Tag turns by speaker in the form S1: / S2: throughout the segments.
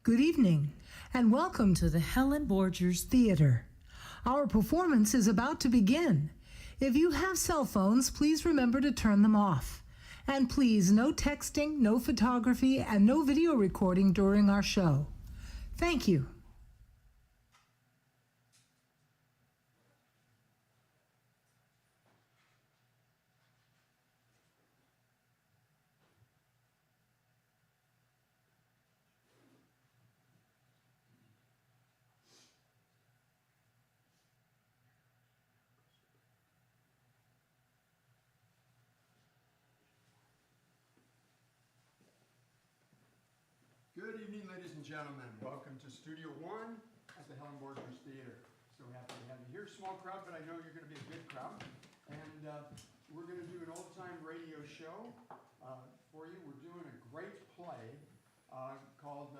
S1: Good evening, and welcome to the Helen Borgers Theater. Our performance is about to begin. If you have cell phones, please remember to turn them off. And please, no texting, no photography, and no video recording during our show. Thank you.
S2: Good evening, ladies and gentlemen. Welcome to Studio One at the Helen Borgers Theater. So happy to have you here. Small crowd, but I know you're going to be a good crowd. And we're going to do an old-time radio show for you. We're doing a great play called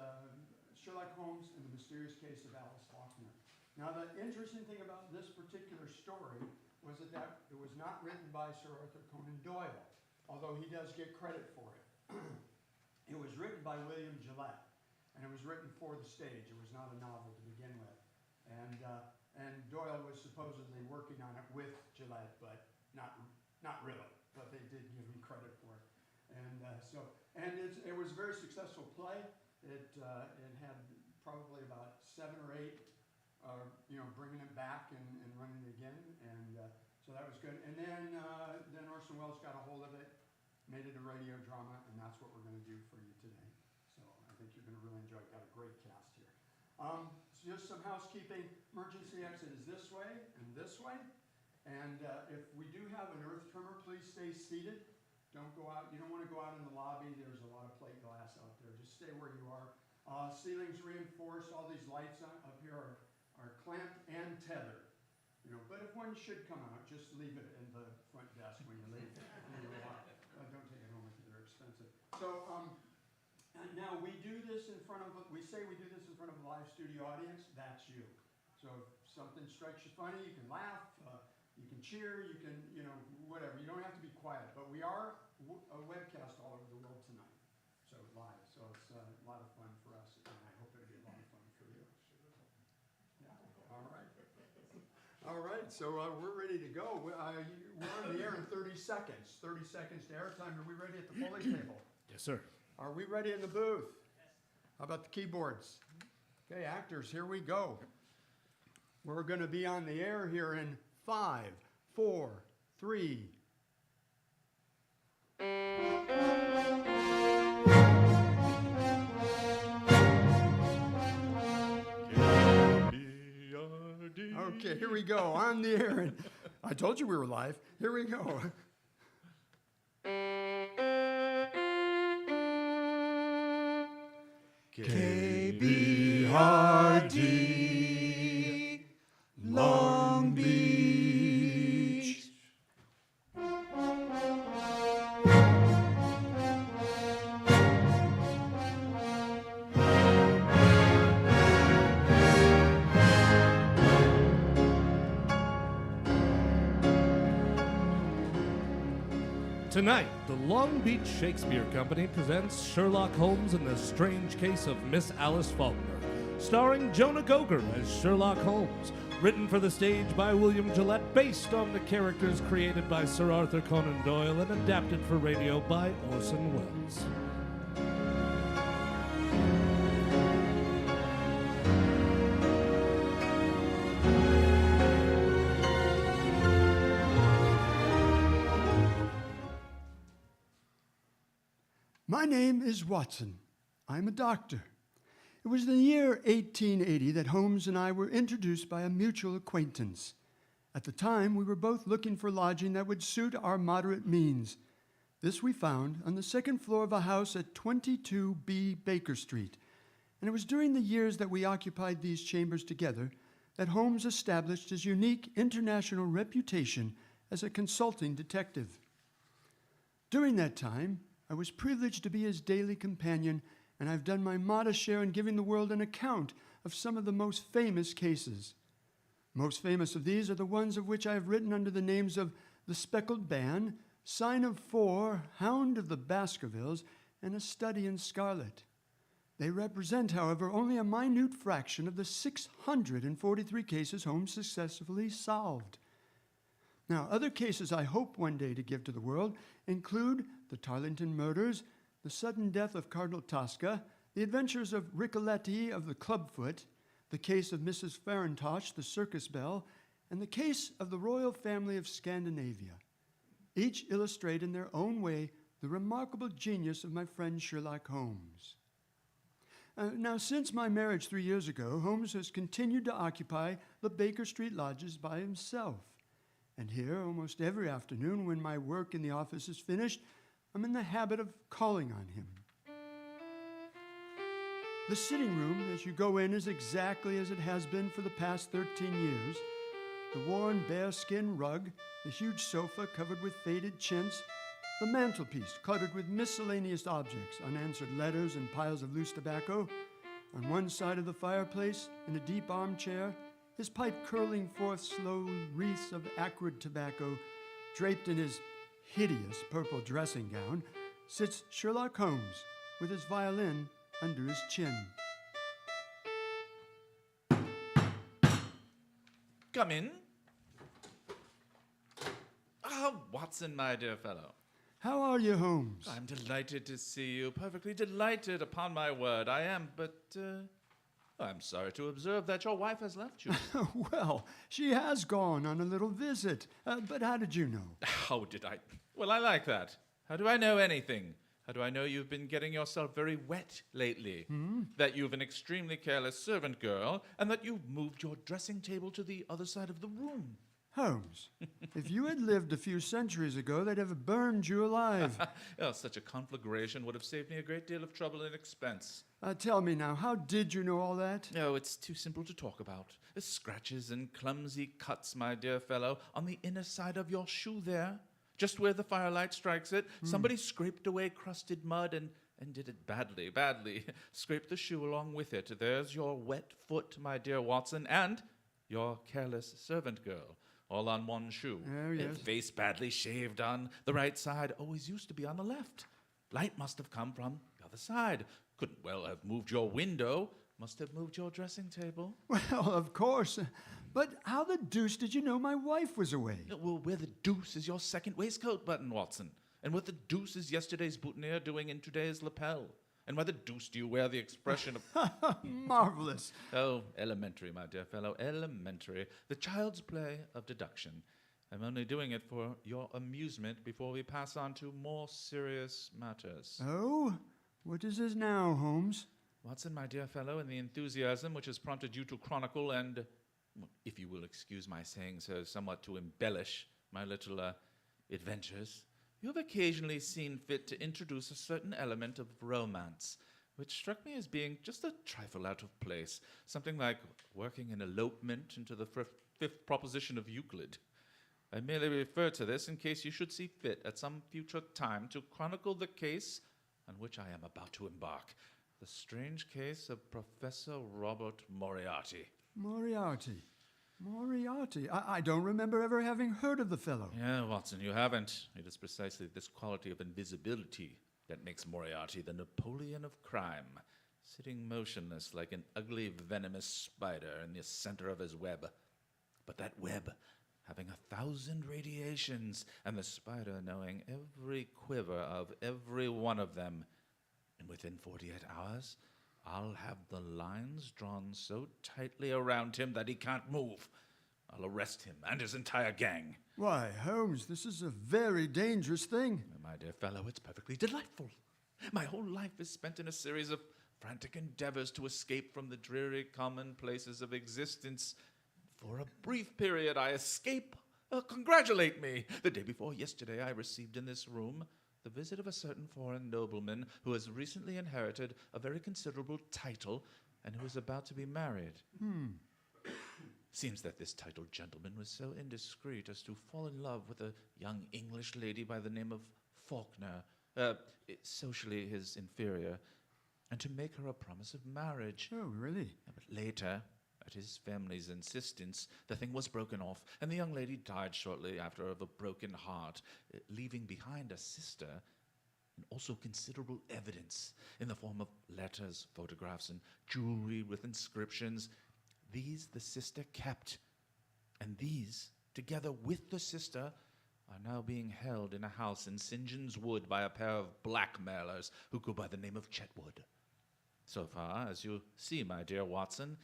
S2: Sherlock Holmes and the Mysterious Case of Alice Faulkner. Now, the interesting thing about this particular story was that it was not written by Sir Arthur Conan Doyle, although he does get credit for it. It was written by William Gillette, and it was written for the stage. It was not a novel to begin with. And Doyle was supposedly working on it with Gillette, but not really. But they did give him credit for it. And it was a very successful play. It had probably about 7 or 8, bringing it back and running it again. And so that was good. And then Orson Welles got a hold of it, made it a radio drama, and that's what we're going to do for you today. So I think you're going to really enjoy it. Got a great cast here. So just some housekeeping. Emergency exit is this way and this way. And if we do have an earth tremor, please stay seated. Don't go out. You don't want to go out in the lobby. There's a lot of plate glass out there. Just stay where you are. Ceilings reinforced. All these lights up here are clamped and tethered. But if one should come out, just leave it in the front desk when you leave. Don't take it home with you, they're expensive. So now we do this in front of, we say we do this in front of a live studio audience, that's you. So if something strikes you funny, you can laugh, you can cheer, you can, whatever. You don't have to be quiet, but we are a webcast all over the world tonight. So live, so it's a lot of fun for us, and I hope it'll be a lot of fun for you. Yeah, all right. All right, so we're ready to go. We're on the air in 30 seconds. 30 seconds to airtime. Are we ready at the polling table?
S3: Yes, sir.
S2: Are we ready in the booth? How about the keyboards? Okay, actors, here we go. We're going to be on the air here in 5, 4, 3. Okay, here we go, on the air. And I told you we were live. Here we go. KBRD, Long Beach.
S3: Tonight, the Long Beach Shakespeare Company presents Sherlock Holmes and the Strange Case of Miss Alice Faulkner, starring Jonah Goger as Sherlock Holmes, written for the stage by William Gillette, based on the characters created by Sir Arthur Conan Doyle and adapted for radio by Orson Welles.
S2: My name is Watson. I'm a doctor. It was in the year 1880 that Holmes and I were introduced by a mutual acquaintance. At the time, we were both looking for lodging that would suit our moderate means. This we found on the second floor of a house at 22B Baker Street. And it was during the years that we occupied these chambers together that Holmes established his unique international reputation as a consulting detective. During that time, I was privileged to be his daily companion, and I've done my modest share in giving the world an account of some of the most famous cases. Most famous of these are the ones of which I have written under the names of The Speckled Band, Sign of 4, Hound of the Baskervilles, and A Study in Scarlet. They represent, however, only a minute fraction of the 643 cases Holmes successfully solved. Now, other cases I hope one day to give to the world include the Tarleton murders, the sudden death of Cardinal Tosca, the adventures of Ricoletti of the Clubfoot, the case of Mrs. Farintosh, the circus belle, and the case of the royal family of Scandinavia. Each illustrate in their own way the remarkable genius of my friend Sherlock Holmes. Now, since my marriage 3 years ago, Holmes has continued to occupy the Baker Street lodges by himself. And here, almost every afternoon when my work in the office is finished, I'm in the habit of calling on him. The sitting room, as you go in, is exactly as it has been for the past 13 years. The worn bearskin rug, the huge sofa covered with faded chintz, the mantelpiece cluttered with miscellaneous objects, unanswered letters and piles of loose tobacco. On one side of the fireplace, in a deep armchair, his pipe curling forth slow wreaths of acrid tobacco, draped in his hideous purple dressing gown, sits Sherlock Holmes with his violin under his chin.
S4: Come in. Ah, Watson, my dear fellow.
S2: How are you, Holmes?
S4: I'm delighted to see you. Perfectly delighted, upon my word. I am, but I'm sorry to observe that your wife has left you.
S2: Well, she has gone on a little visit. But how did you know?
S4: How did I? Well, I like that. How do I know anything? How do I know you've been getting yourself very wet lately? That you've an extremely careless servant girl, and that you've moved your dressing table to the other side of the room?
S2: Holmes, if you had lived a few centuries ago, they'd have burned you alive.
S4: Oh, such a conflagration would have saved me a great deal of trouble and expense.
S2: Tell me now, how did you know all that?
S4: No, it's too simple to talk about. The scratches and clumsy cuts, my dear fellow, on the inner side of your shoe there. Just where the firelight strikes it, somebody scraped away crusted mud and did it badly. Scraped the shoe along with it. There's your wet foot, my dear Watson, and your careless servant girl. All on one shoe.
S2: Oh, yes.
S4: Face badly shaved on the right side. Always used to be on the left. Light must have come from the other side. Couldn't well have moved your window. Must have moved your dressing table.
S2: Well, of course. But how the deuce did you know my wife was away?
S4: Well, where the deuce is your second waistcoat button, Watson? And what the deuce is yesterday's boutonniere doing in today's lapel? And why the deuce do you wear the expression of...
S2: Marvelous.
S4: Oh, elementary, my dear fellow, elementary. The child's play of deduction. I'm only doing it for your amusement before we pass on to more serious matters.
S2: Oh? What is this now, Holmes?
S4: Watson, my dear fellow, in the enthusiasm which has prompted you to chronicle and, if you will excuse my saying so, somewhat to embellish my little adventures, you have occasionally seen fit to introduce a certain element of romance, which struck me as being just a trifle out of place, something like working an elopement into the fifth proposition of Euclid. I merely refer to this in case you should see fit at some future time to chronicle the case on which I am about to embark, the strange case of Professor Robert Moriarty.
S2: Moriarty. I don't remember ever having heard of the fellow.
S4: Yeah, Watson, you haven't. It is precisely this quality of invisibility that makes Moriarty the Napoleon of crime, sitting motionless like an ugly, venomous spider in the center of his web. But that web having 1,000 radiations, and the spider knowing every quiver of every one of them. And within 48 hours, I'll have the lines drawn so tightly around him that he can't move. I'll arrest him and his entire gang.
S2: Why, Holmes, this is a very dangerous thing.
S4: My dear fellow, it's perfectly delightful. My whole life is spent in a series of frantic endeavors to escape from the dreary commonplaces of existence. For a brief period, I escape. Congratulate me. The day before yesterday, I received in this room the visit of a certain foreign nobleman who has recently inherited a very considerable title and who is about to be married. Seems that this titled gentleman was so indiscreet as to fall in love with a young English lady by the name of Faulkner, socially his inferior, and to make her a promise of marriage.
S2: Oh, really?
S4: But later, at his family's insistence, the thing was broken off, and the young lady died shortly after of a broken heart, leaving behind a sister and also considerable evidence in the form of letters, photographs, and jewelry with inscriptions. These the sister kept, and these, together with the sister, are now being held in a house in St. John's Wood by a pair of blackmailers who go by the name of Chetwood. So far, as you see, my dear Watson,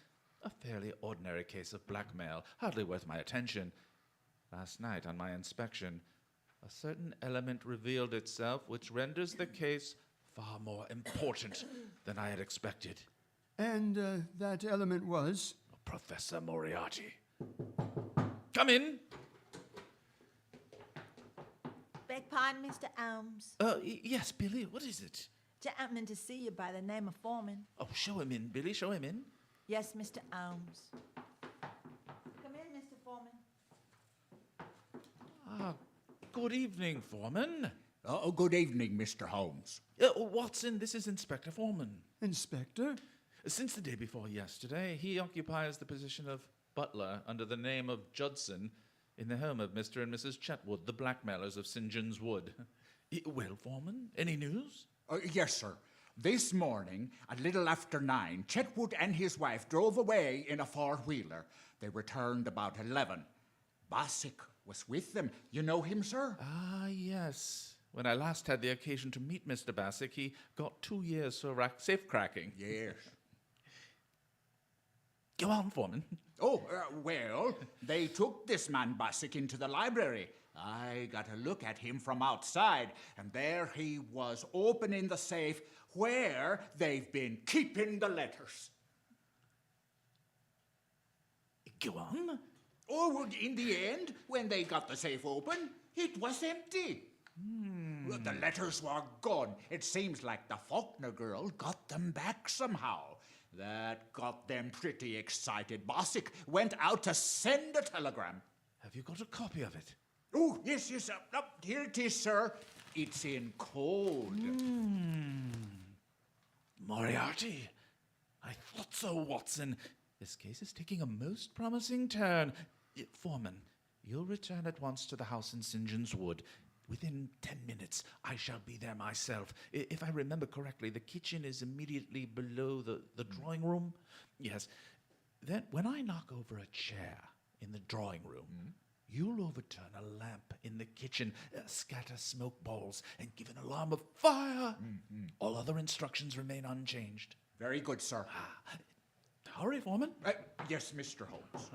S4: a fairly ordinary case of blackmail, hardly worth my attention. Last night, on my inspection, a certain element revealed itself which renders the case far more important than I had expected.
S2: And that element was?
S4: Professor Moriarty. Come in.
S5: Beg pardon, Mr. Holmes.
S4: Yes, Billy, what is it?
S5: Gentleman to see you by the name of Foreman.
S4: Oh, show him in, Billy, show him in.
S5: Yes, Mr. Holmes. Come in, Mr. Foreman.
S4: Good evening, Foreman.
S6: Oh, good evening, Mr. Holmes.
S4: Watson, this is Inspector Foreman.
S2: Inspector?
S4: Since the day before yesterday, he occupies the position of butler under the name of Judson in the home of Mr. and Mrs. Chetwood, the blackmailers of St. John's Wood. Well, Foreman, any news?
S6: Yes, sir. This morning, at little after 9, Chetwood and his wife drove away in a four-wheeler. They returned about 11. Bassick was with them. You know him, sir?
S4: Ah, yes. When I last had the occasion to meet Mr. Bassick, he got 2 years for safe-cracking.
S6: Yes.
S4: Go on, Foreman.
S6: Oh, well, they took this man Bassick into the library. I got a look at him from outside, and there he was opening the safe where they've been keeping the letters.
S4: Go on.
S6: Oh, well, in the end, when they got the safe open, it was empty. Well, the letters were gone. It seems like the Faulkner girl got them back somehow. That got them pretty excited. Bassick went out to send a telegram.
S4: Have you got a copy of it?
S6: Oh, yes, here it is, sir. It's in code.
S4: Moriarty. I thought so, Watson. This case is taking a most promising turn. Foreman, you'll return at once to the house in St. John's Wood. Within 10 minutes, I shall be there myself. If I remember correctly, the kitchen is immediately below the drawing room. Yes. Then, when I knock over a chair in the drawing room, you'll overturn a lamp in the kitchen, scatter smoke balls, and give an alarm of fire. All other instructions remain unchanged.
S6: Very good, sir.
S4: Hurry, Foreman.
S6: Yes, Mr. Holmes.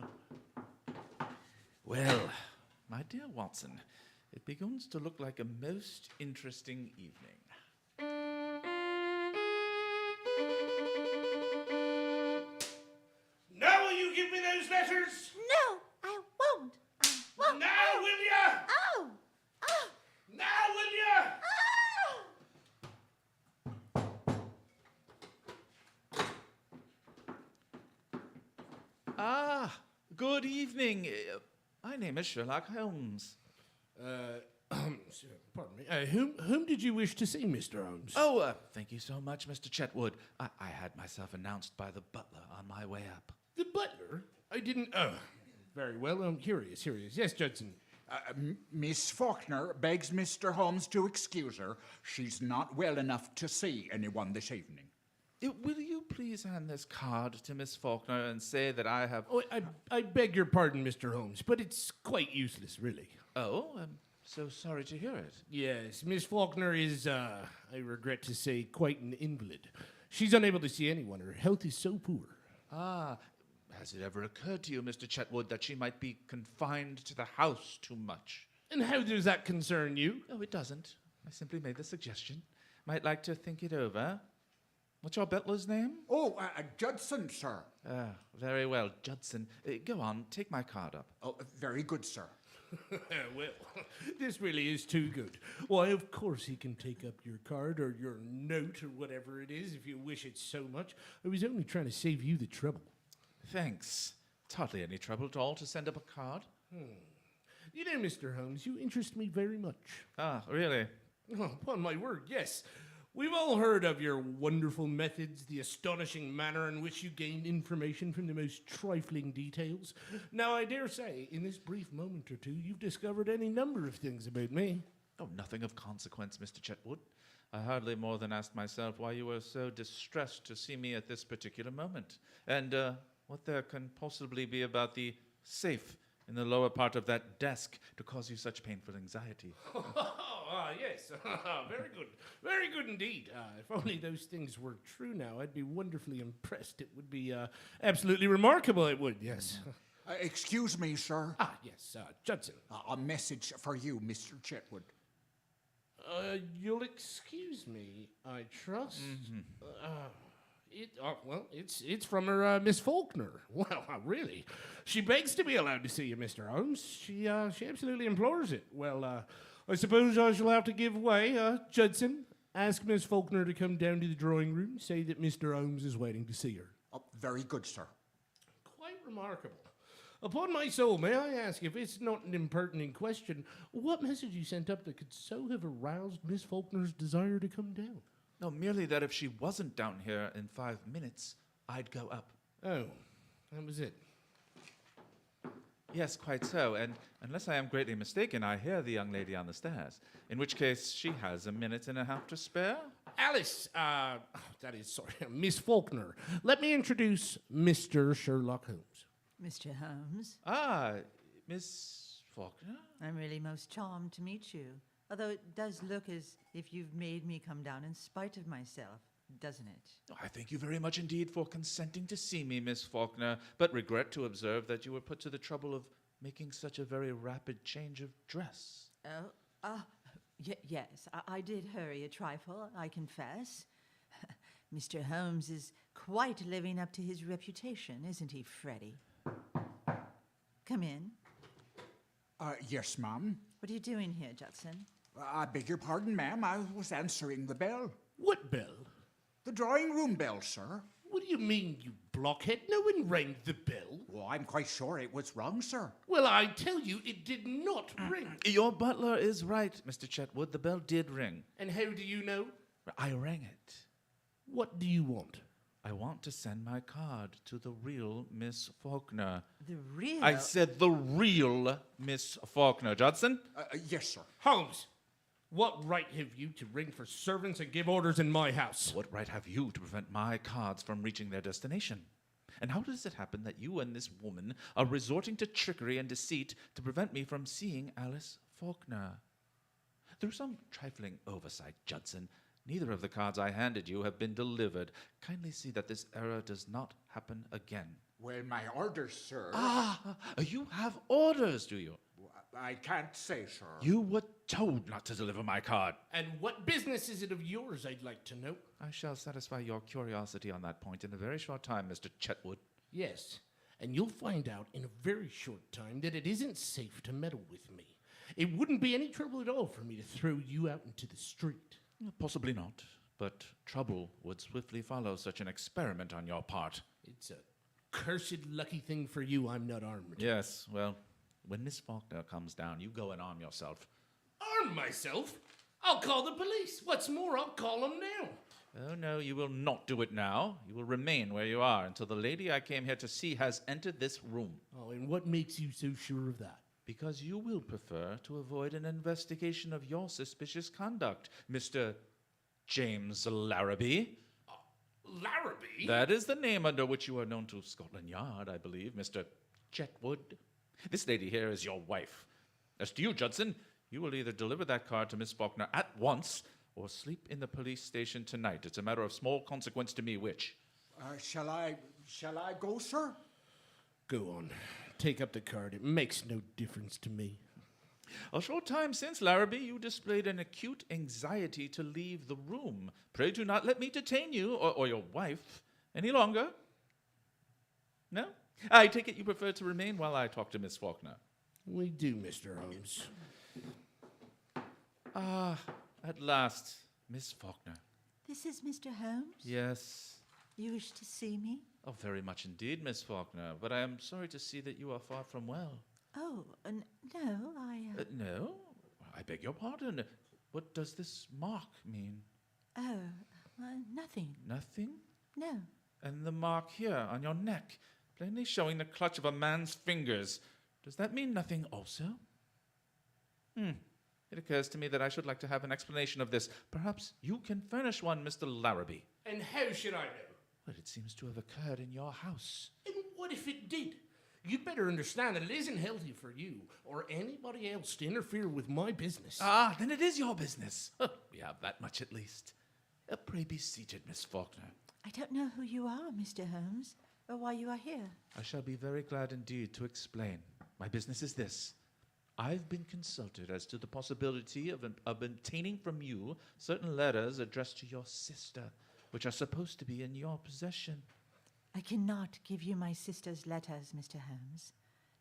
S4: Well, my dear Watson, it begins to look like a most interesting evening.
S3: Now will you give me those letters?
S5: No, I won't. I won't.
S3: Now will ya?
S5: Oh! Oh!
S3: Now will ya?
S4: Ah, good evening. My name is Sherlock Holmes.
S3: Pardon me. Whom did you wish to see, Mr. Holmes?
S4: Oh, thank you so much, Mr. Chetwood. I had myself announced by the butler on my way up.
S3: The butler? I didn't. Oh, very well. Here he is. Yes, Judson.
S6: Miss Faulkner begs Mr. Holmes to excuse her. She's not well enough to see anyone this evening.
S4: Will you please hand this card to Miss Faulkner and say that I have...
S3: Oh, I beg your pardon, Mr. Holmes, but it's quite useless, really.
S4: Oh, I'm so sorry to hear it.
S3: Yes, Miss Faulkner is, I regret to say, quite an invalid. She's unable to see anyone. Her health is so poor.
S4: Ah, has it ever occurred to you, Mr. Chetwood, that she might be confined to the house too much?
S3: And how does that concern you?
S4: No, it doesn't. I simply made the suggestion. Might like to think it over. What's your butler's name?
S6: Oh, Judson, sir.
S4: Very well, Judson. Go on, take my card up.
S6: Oh, very good, sir.
S3: Well, this really is too good. Why, of course he can take up your card or your note or whatever it is if you wish it so much. I was only trying to save you the trouble.
S4: Thanks. It's hardly any trouble at all to send up a card.
S3: You know, Mr. Holmes, you interest me very much.
S4: Ah, really?
S3: Oh, upon my word, yes. We've all heard of your wonderful methods, the astonishing manner in which you gain information from the most trifling details. Now, I dare say, in this brief moment or two, you've discovered any number of things about me.
S4: Oh, nothing of consequence, Mr. Chetwood. I hardly more than asked myself why you were so distressed to see me at this particular moment, and what there can possibly be about the safe in the lower part of that desk to cause you such painful anxiety.
S3: Yes. Very good indeed. If only those things were true now, I'd be wonderfully impressed. It would be absolutely remarkable, it would, yes.
S6: Excuse me, sir.
S3: Yes, Judson.
S6: A message for you, Mr. Chetwood.
S3: You'll excuse me, I trust. It's from her, Miss Faulkner. Well, really, she begs to be allowed to see you, Mr. Holmes. She absolutely implores it. Well, I suppose I shall have to give way. Judson, ask Miss Faulkner to come down to the drawing room. Say that Mr. Holmes is waiting to see her.
S6: Oh, very good, sir.
S3: Quite remarkable. Upon my soul, may I ask, if it's not an impertinent question, what message you sent up that could so have aroused Miss Faulkner's desire to come down?
S4: No, merely that if she wasn't down here in 5 minutes, I'd go up.
S3: Oh, that was it.
S4: Yes, quite so. And unless I am greatly mistaken, I hear the young lady on the stairs. In which case, she has a minute and a half to spare.
S3: Alice, Miss Faulkner. Let me introduce Mr. Sherlock Holmes.
S5: Mr. Holmes,
S4: Ah, Miss Faulkner?
S5: I'm really most charmed to meet you. Although it does look as if you've made me come down in spite of myself, doesn't it?
S4: Oh, I thank you very much indeed for consenting to see me, Miss Faulkner, but regret to observe that you were put to the trouble of making such a very rapid change of dress.
S5: Yes, I did hurry a trifle, I confess. Mr. Holmes is quite living up to his reputation, isn't he, Freddie? Come in.
S6: Yes, ma'am.
S5: What are you doing here, Judson?
S6: I beg your pardon, ma'am. I was answering the bell.
S3: What bell?
S6: The drawing room bell, sir.
S3: What do you mean, you blockhead? No one rang the bell.
S6: Well, I'm quite sure it was wrong, sir.
S3: Well, I tell you, it did not ring.
S4: Your butler is right, Mr. Chetwood. The bell did ring.
S3: And how do you know?
S4: I rang it.
S3: What do you want?
S4: I want to send my card to the real Miss Faulkner.
S5: The real...
S4: I said the real Miss Faulkner. Judson?
S6: Yes, sir.
S3: Holmes, what right have you to ring for servants and give orders in my house?
S4: What right have you to prevent my cards from reaching their destination? And how does it happen that you and this woman are resorting to trickery and deceit to prevent me from seeing Alice Faulkner? Through some trifling oversight, Judson, neither of the cards I handed you have been delivered. Kindly see that this error does not happen again.
S6: Well, my orders, sir.
S4: You have orders, do you?
S6: I can't say, sir.
S4: You were told not to deliver my card.
S3: And what business is it of yours, I'd like to know?
S4: I shall satisfy your curiosity on that point in a very short time, Mr. Chetwood.
S3: Yes, and you'll find out in a very short time that it isn't safe to meddle with me. It wouldn't be any trouble at all for me to throw you out into the street.
S4: Possibly not, but trouble would swiftly follow such an experiment on your part.
S3: It's a cursed lucky thing for you I'm not armed.
S4: Yes, well, when Miss Faulkner comes down, you go and arm yourself.
S3: Arm myself? I'll call the police. What's more, I'll call them now.
S4: Oh, no, you will not do it now. You will remain where you are until the lady I came here to see has entered this room.
S3: Oh, and what makes you so sure of that?
S4: Because you will prefer to avoid an investigation of your suspicious conduct, Mr. James Larrabee.
S3: Larrabee?
S4: That is the name under which you are known to Scotland Yard, I believe, Mr. Chetwood. This lady here is your wife. As to you, Judson, you will either deliver that card to Miss Faulkner at once or sleep in the police station tonight. It's a matter of small consequence to me which.
S6: Shall I go, sir?
S3: Go on. Take up the card. It makes no difference to me.
S4: A short time since, Larrabee, you displayed an acute anxiety to leave the room. Pray do not let me detain you, or your wife, any longer. No? I take it you prefer to remain while I talk to Miss Faulkner.
S3: We do, Mr. Holmes.
S4: At last, Miss Faulkner.
S5: This is Mr. Holmes?
S4: Yes.
S5: You wish to see me?
S4: Oh, very much indeed, Miss Faulkner, but I am sorry to see that you are far from well.
S5: Oh, no,
S4: No? I beg your pardon. What does this mark mean?
S5: Nothing.
S4: Nothing?
S5: No.
S4: And the mark here on your neck, plainly showing the clutch of a man's fingers. Does that mean nothing also? It occurs to me that I should like to have an explanation of this. Perhaps you can furnish one, Mr. Larrabee.
S3: And how should I know?
S4: Well, it seems to have occurred in your house.
S3: And what if it did? You'd better understand that it isn't healthy for you or anybody else to interfere with my business.
S4: Ah, then it is your business. We have that much at least. Pray be seated, Miss Faulkner.
S5: I don't know who you are, Mr. Holmes, or why you are here.
S4: I shall be very glad indeed to explain. My business is this. I've been consulted as to the possibility of obtaining from you certain letters addressed to your sister, which are supposed to be in your possession.
S5: I cannot give you my sister's letters, Mr. Holmes.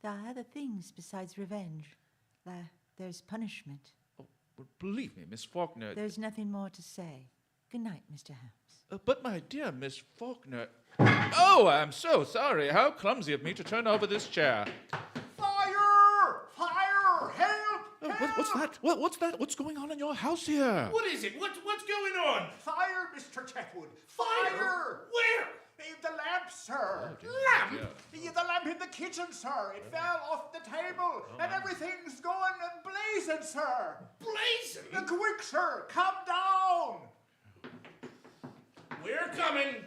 S5: There are other things besides revenge. There's punishment.
S4: Oh, well, believe me, Miss Faulkner.
S5: There's nothing more to say. Good night, Mr. Holmes.
S4: But my dear Miss Faulkner. Oh, I'm so sorry. How clumsy of me to turn over this chair.
S6: Fire! Fire! Help!
S4: What's that? What's that? What's going on in your house here?
S3: What is it? What's going on?
S6: Fire, Mr. Chetwood!
S3: Fire? Where?
S6: The lamp, sir.
S3: Lamp?
S6: The lamp in the kitchen, sir. It fell off the table, and everything's going blazing, sir.
S3: Blazing?
S6: Quick, sir, come down.
S3: We're coming.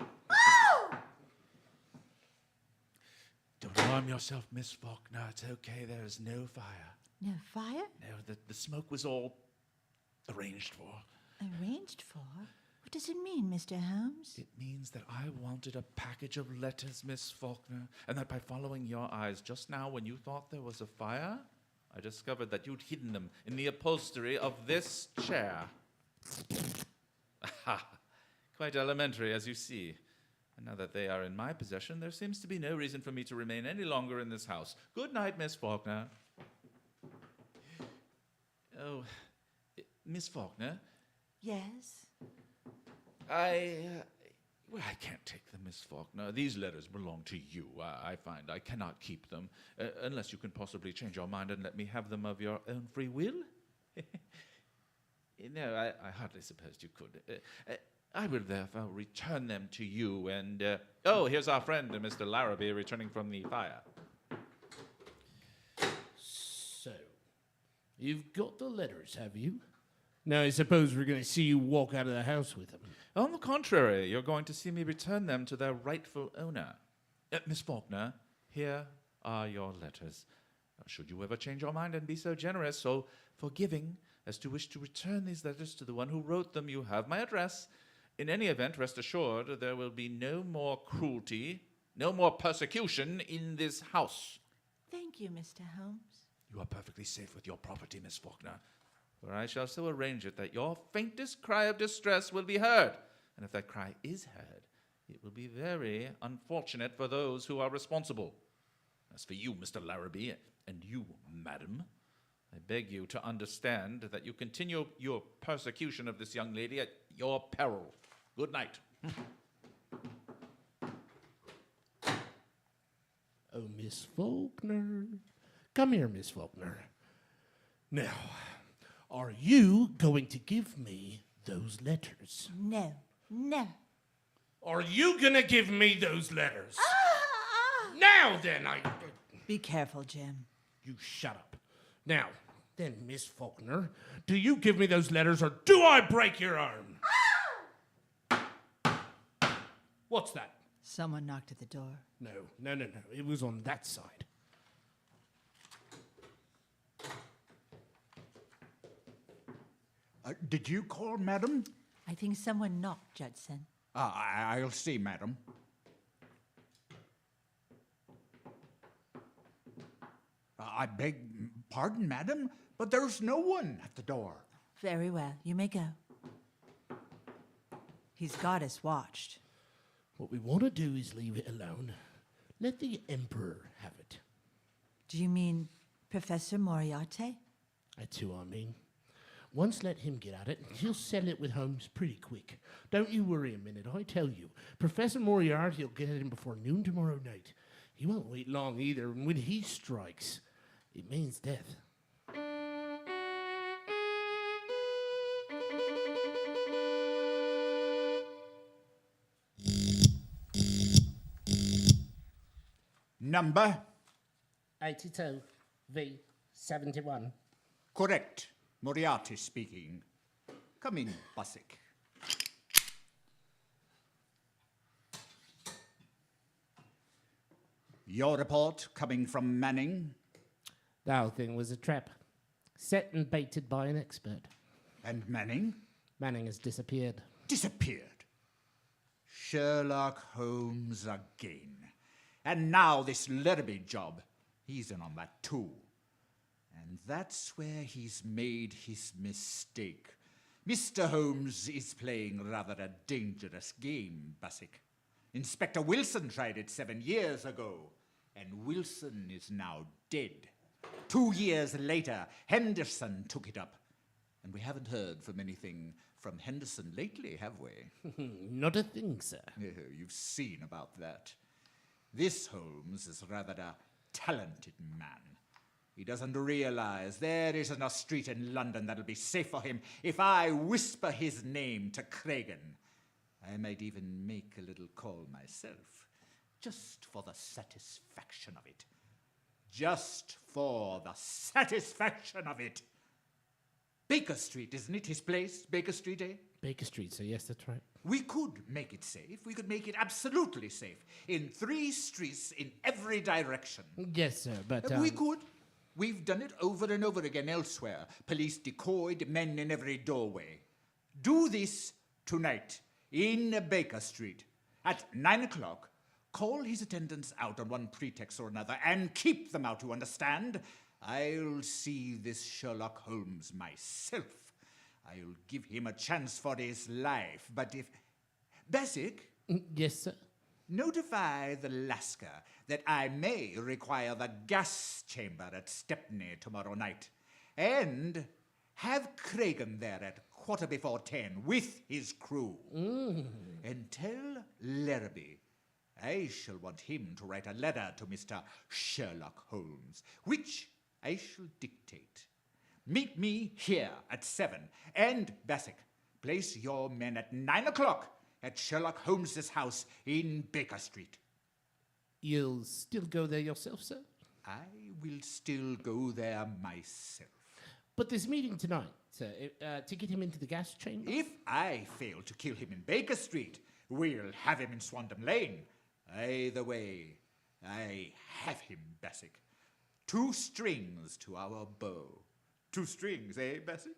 S4: Don't alarm yourself, Miss Faulkner. It's okay. There is no fire.
S5: No fire?
S4: No, the smoke was all arranged for.
S5: Arranged for? What does it mean, Mr. Holmes?
S4: It means that I wanted a package of letters, Miss Faulkner, and that by following your eyes just now when you thought there was a fire, I discovered that you'd hidden them in the upholstery of this chair. Aha! Quite elementary, as you see. And now that they are in my possession, there seems to be no reason for me to remain any longer in this house. Good night, Miss Faulkner. Oh, Miss Faulkner,
S5: Yes?
S4: I can't take them, Miss Faulkner. These letters belong to you. I find I cannot keep them, unless you can possibly change your mind and let me have them of your own free will. No, I hardly supposed you could. I will therefore return them to you, and... oh, here's our friend, Mr. Larrabee, returning from the fire.
S3: So, you've got the letters, have you? Now, I suppose we're going to see you walk out of the house with them.
S4: On the contrary, you're going to see me return them to their rightful owner. Miss Faulkner, here are your letters. Should you ever change your mind and be so generous, so forgiving, as to wish to return these letters to the one who wrote them, you have my address. In any event, rest assured, there will be no more cruelty, no more persecution in this house.
S5: Thank you, Mr. Holmes.
S4: You are perfectly safe with your property, Miss Faulkner, for I shall so arrange it that your faintest cry of distress will be heard. And if that cry is heard, it will be very unfortunate for those who are responsible. As for you, Mr. Larrabee, and you, madam, I beg you to understand that you continue your persecution of this young lady at your peril. Good night.
S3: Oh, Miss Faulkner. Come here, Miss Faulkner. Now, are you going to give me those letters?
S5: No, no.
S3: Are you going to give me those letters? Now then,
S5: Be careful, Jim.
S3: You shut up. Now, then, Miss Faulkner, do you give me those letters or do I break your arm? What's that?
S5: Someone knocked at the door.
S3: No. It was on that side.
S6: Did you call, madam?
S5: I think someone knocked, Judson.
S6: I'll see, madam. I beg pardon, madam, but there's no one at the door.
S5: Very well, you may go. He's got us watched.
S3: What we want to do is leave it alone. Let the Emperor have it.
S5: Do you mean Professor Moriarty?
S3: That's who I mean. Once let him get at it, he'll settle it with Holmes pretty quick. Don't you worry a minute, I tell you. Professor Moriarty will get at him before noon tomorrow night. He won't wait long either, and when he strikes, it means death.
S6: Number?
S7: 82 V 71.
S6: Correct. Moriarty speaking. Come in, Busick. Your report coming from Manning?
S7: The whole thing was a trap. Set and baited by an expert.
S6: And Manning?
S7: Manning has disappeared.
S6: Disappeared. Sherlock Holmes again. And now this Larrabee job. He's in on that too. And that's where he's made his mistake. Mr. Holmes is playing rather a dangerous game, Busick. Inspector Wilson tried it 7 years ago, and Wilson is now dead. 2 years later, Henderson took it up. And we haven't heard from anything from Henderson lately, have we?
S7: Not a thing, sir.
S6: You've seen about that. This Holmes is rather a talented man. He doesn't realize there isn't a street in London that'll be safe for him if I whisper his name to Cregan. I might even make a little call myself, just for the satisfaction of it. Just for the satisfaction of it. Baker Street, isn't it, his place? Baker Street, eh?
S7: Baker Street, sir. Yes, that's right.
S6: We could make it safe. We could make it absolutely safe. In 3 streets in every direction.
S7: Yes, sir, but...
S6: We could. We've done it over and over again elsewhere. Police decoyed, men in every doorway. Do this tonight in Baker Street. At 9 o'clock, call his attendants out on one pretext or another and keep them out, you understand? I'll see this Sherlock Holmes myself. I'll give him a chance for his life, but if... Basic,
S7: Yes, sir.
S6: notify the Lascar that I may require the gas chamber at Stepney tomorrow night. And have Cregan there at 10:15 with his crew. And tell Larrabee I shall want him to write a letter to Mr. Sherlock Holmes, which I shall dictate. Meet me here at 7. And, Basick, place your men at 9 o'clock at Sherlock Holmes's house in Baker Street.
S7: You'll still go there yourself, sir?
S6: I will still go there myself.
S7: But this meeting tonight, sir, to get him into the gas chamber?
S6: If I fail to kill him in Baker Street, we'll have him in Swandam Lane. Either way, I have him, Basick. 2 strings to our bow. 2 strings, eh, Basick?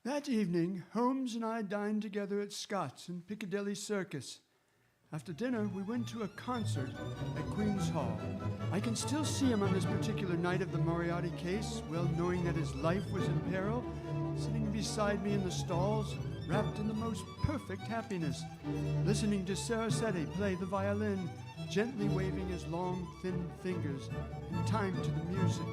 S2: That evening, Holmes and I dined together at Scott's in Piccadilly Circus. After dinner, we went to a concert at Queen's Hall. I can still see him on this particular night of the Moriarty case, well knowing that his life was in peril, sitting beside me in the stalls, wrapped in the most perfect happiness, listening to Saracetti play the violin, gently waving his long, thin fingers in time to the music.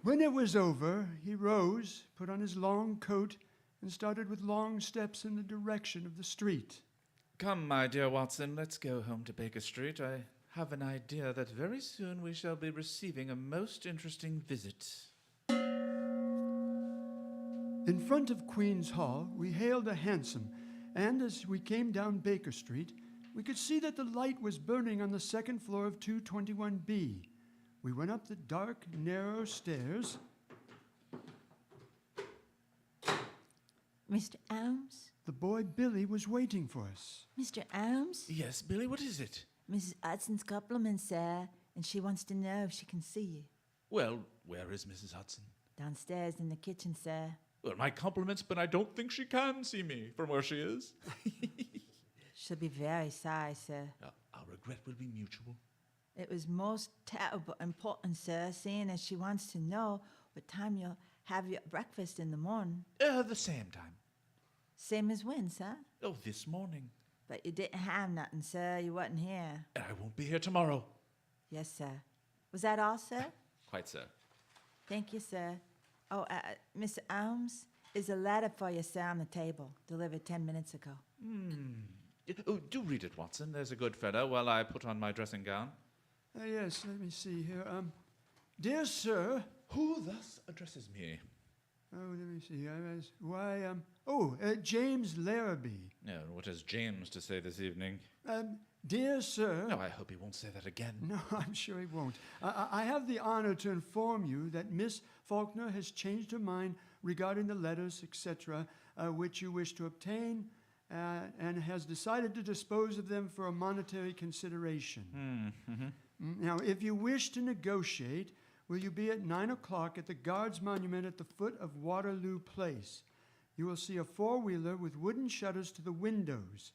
S2: When it was over, he rose, put on his long coat, and started with long steps in the direction of the street.
S4: Come, my dear Watson, let's go home to Baker Street. I have an idea that very soon we shall be receiving a most interesting visit.
S2: In front of Queen's Hall, we hailed a hansom, and as we came down Baker Street, we could see that the light was burning on the 2nd floor of 221B. We went up the dark, narrow stairs.
S5: Mr. Holmes?
S2: The boy Billy was waiting for us.
S5: Mr. Holmes?
S4: Yes, Billy, what is it?
S5: Mrs. Hudson's compliments, sir, and she wants to know if she can see you.
S4: Well, where is Mrs. Hudson?
S5: Downstairs in the kitchen, sir.
S4: Well, my compliments, but I don't think she can see me from where she is.
S5: She'll be very sorry, sir.
S4: Our regret will be mutual.
S5: It was most terrible important, sir, seeing as she wants to know what time you'll have your breakfast in the morning.
S4: The same time.
S5: Same as when, sir?
S4: Oh, this morning.
S5: But you didn't have nothing, sir. You wasn't here.
S4: And I won't be here tomorrow.
S5: Yes, sir. Was that all, sir?
S4: Quite so.
S5: Thank you, sir. Oh, Mr. Holmes, is a letter for you, sir, on the table, delivered 10 minutes ago.
S4: Oh, do read it, Watson. There's a good fellow while I put on my dressing gown.
S2: Yes, let me see here. Dear sir.
S4: Who thus addresses me?
S2: Oh, let me see. James Larrabee.
S4: No, what has James to say this evening?
S2: Dear sir.
S4: No, I hope he won't say that again.
S2: No, I'm sure he won't. I have the honor to inform you that Miss Faulkner has changed her mind regarding the letters, etc., which you wish to obtain, and has decided to dispose of them for a monetary consideration. Now, if you wish to negotiate, will you be at 9 o'clock at the Guards Monument at the foot of Waterloo Place? You will see a four-wheeler with wooden shutters to the windows.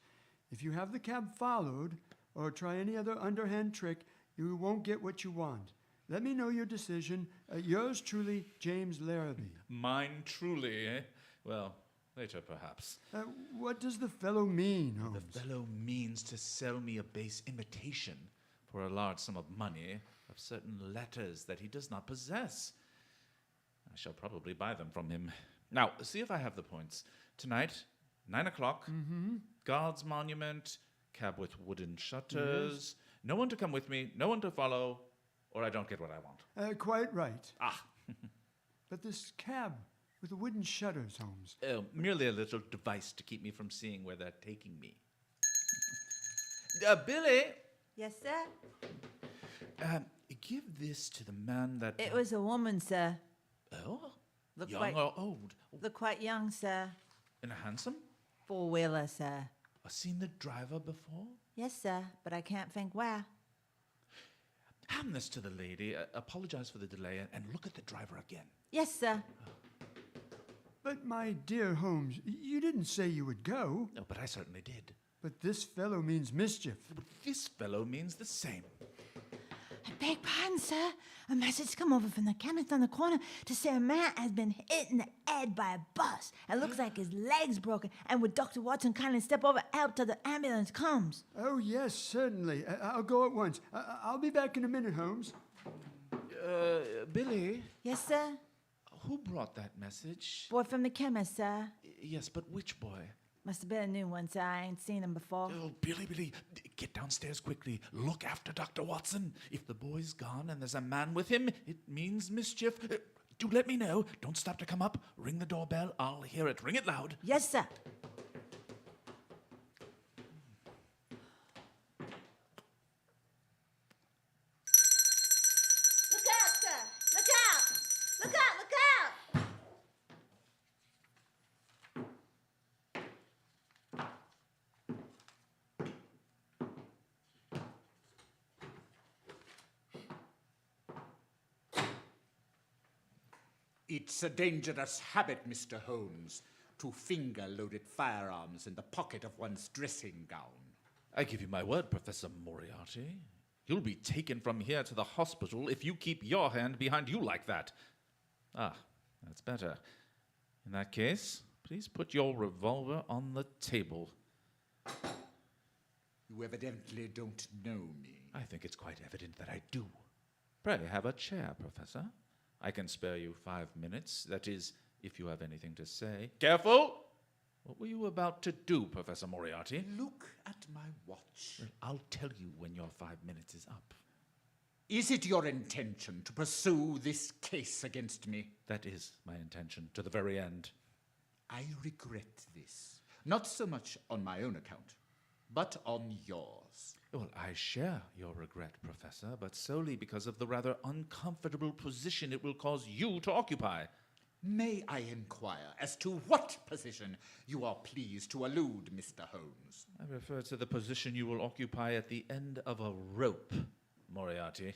S2: If you have the cab followed, or try any other underhand trick, you won't get what you want. Let me know your decision. Yours truly, James Larrabee.
S4: Mine truly, eh? Well, later perhaps.
S2: What does the fellow mean, Holmes?
S4: The fellow means to sell me a base imitation for a large sum of money of certain letters that he does not possess. I shall probably buy them from him. Now, see if I have the points. Tonight, 9 o'clock, Guards Monument, cab with wooden shutters, no one to come with me, no one to follow, or I don't get what I want.
S2: Quite right.
S4: Ah.
S2: But this cab with the wooden shutters, Holmes.
S4: Merely a little device to keep me from seeing where they're taking me. Billy!
S5: Yes, sir?
S4: Give this to the man that...
S5: It was a woman, sir.
S4: Oh?
S5: Look
S4: Young
S5: quite-
S4: or old?
S5: Look quite young, sir.
S4: And a handsome?
S5: Four-wheeler, sir.
S4: I've seen the driver before.
S5: Yes, sir, but I can't think where.
S4: Hand this to the lady, apologize for the delay, and look at the driver again.
S5: Yes, sir.
S2: But my dear Holmes, you didn't say you would go.
S4: No, but I certainly did.
S2: But this fellow means mischief.
S4: But this fellow means the same.
S5: I beg pardon, sir. A message come over from the chemist on the corner to say a man has been hit in the head by a bus. It looks like his leg's broken. And would Dr. Watson kindly step over help till the ambulance comes?
S2: Oh, yes, certainly. I'll go at once. I'll be back in a minute, Holmes.
S4: Billy,
S5: Yes, sir?
S4: who brought that message?
S5: Boy from the chemist, sir.
S4: Yes, but which boy?
S5: Must have been a new one, sir. I ain't seen him before.
S4: Oh, Billy, get downstairs quickly. Look after Dr. Watson. If the boy's gone and there's a man with him, it means mischief. Do let me know. Don't stop to come up. Ring the doorbell. I'll hear it. Ring it loud.
S5: Yes, sir. Look out, sir! Look out! Look out! Look out!
S6: It's a dangerous habit, Mr. Holmes, to finger loaded firearms in the pocket of one's dressing gown.
S4: I give you my word, Professor Moriarty. You'll be taken from here to the hospital if you keep your hand behind you like that. Ah, that's better. In that case, please put your revolver on the table.
S6: You evidently don't know me.
S4: I think it's quite evident that I do. Pray have a chair, Professor. I can spare you 5 minutes. That is, if you have anything to say. Careful! What were you about to do, Professor Moriarty?
S6: Look at my watch.
S4: Well, I'll tell you when your 5 minutes is up.
S6: Is it your intention to pursue this case against me?
S4: That is my intention, to the very end.
S6: I regret this. Not so much on my own account, but on yours.
S4: Well, I share your regret, Professor, but solely because of the rather uncomfortable position it will cause you to occupy.
S6: May I inquire as to what position you are pleased to allude, Mr. Holmes?
S4: I refer to the position you will occupy at the end of a rope, Moriarty.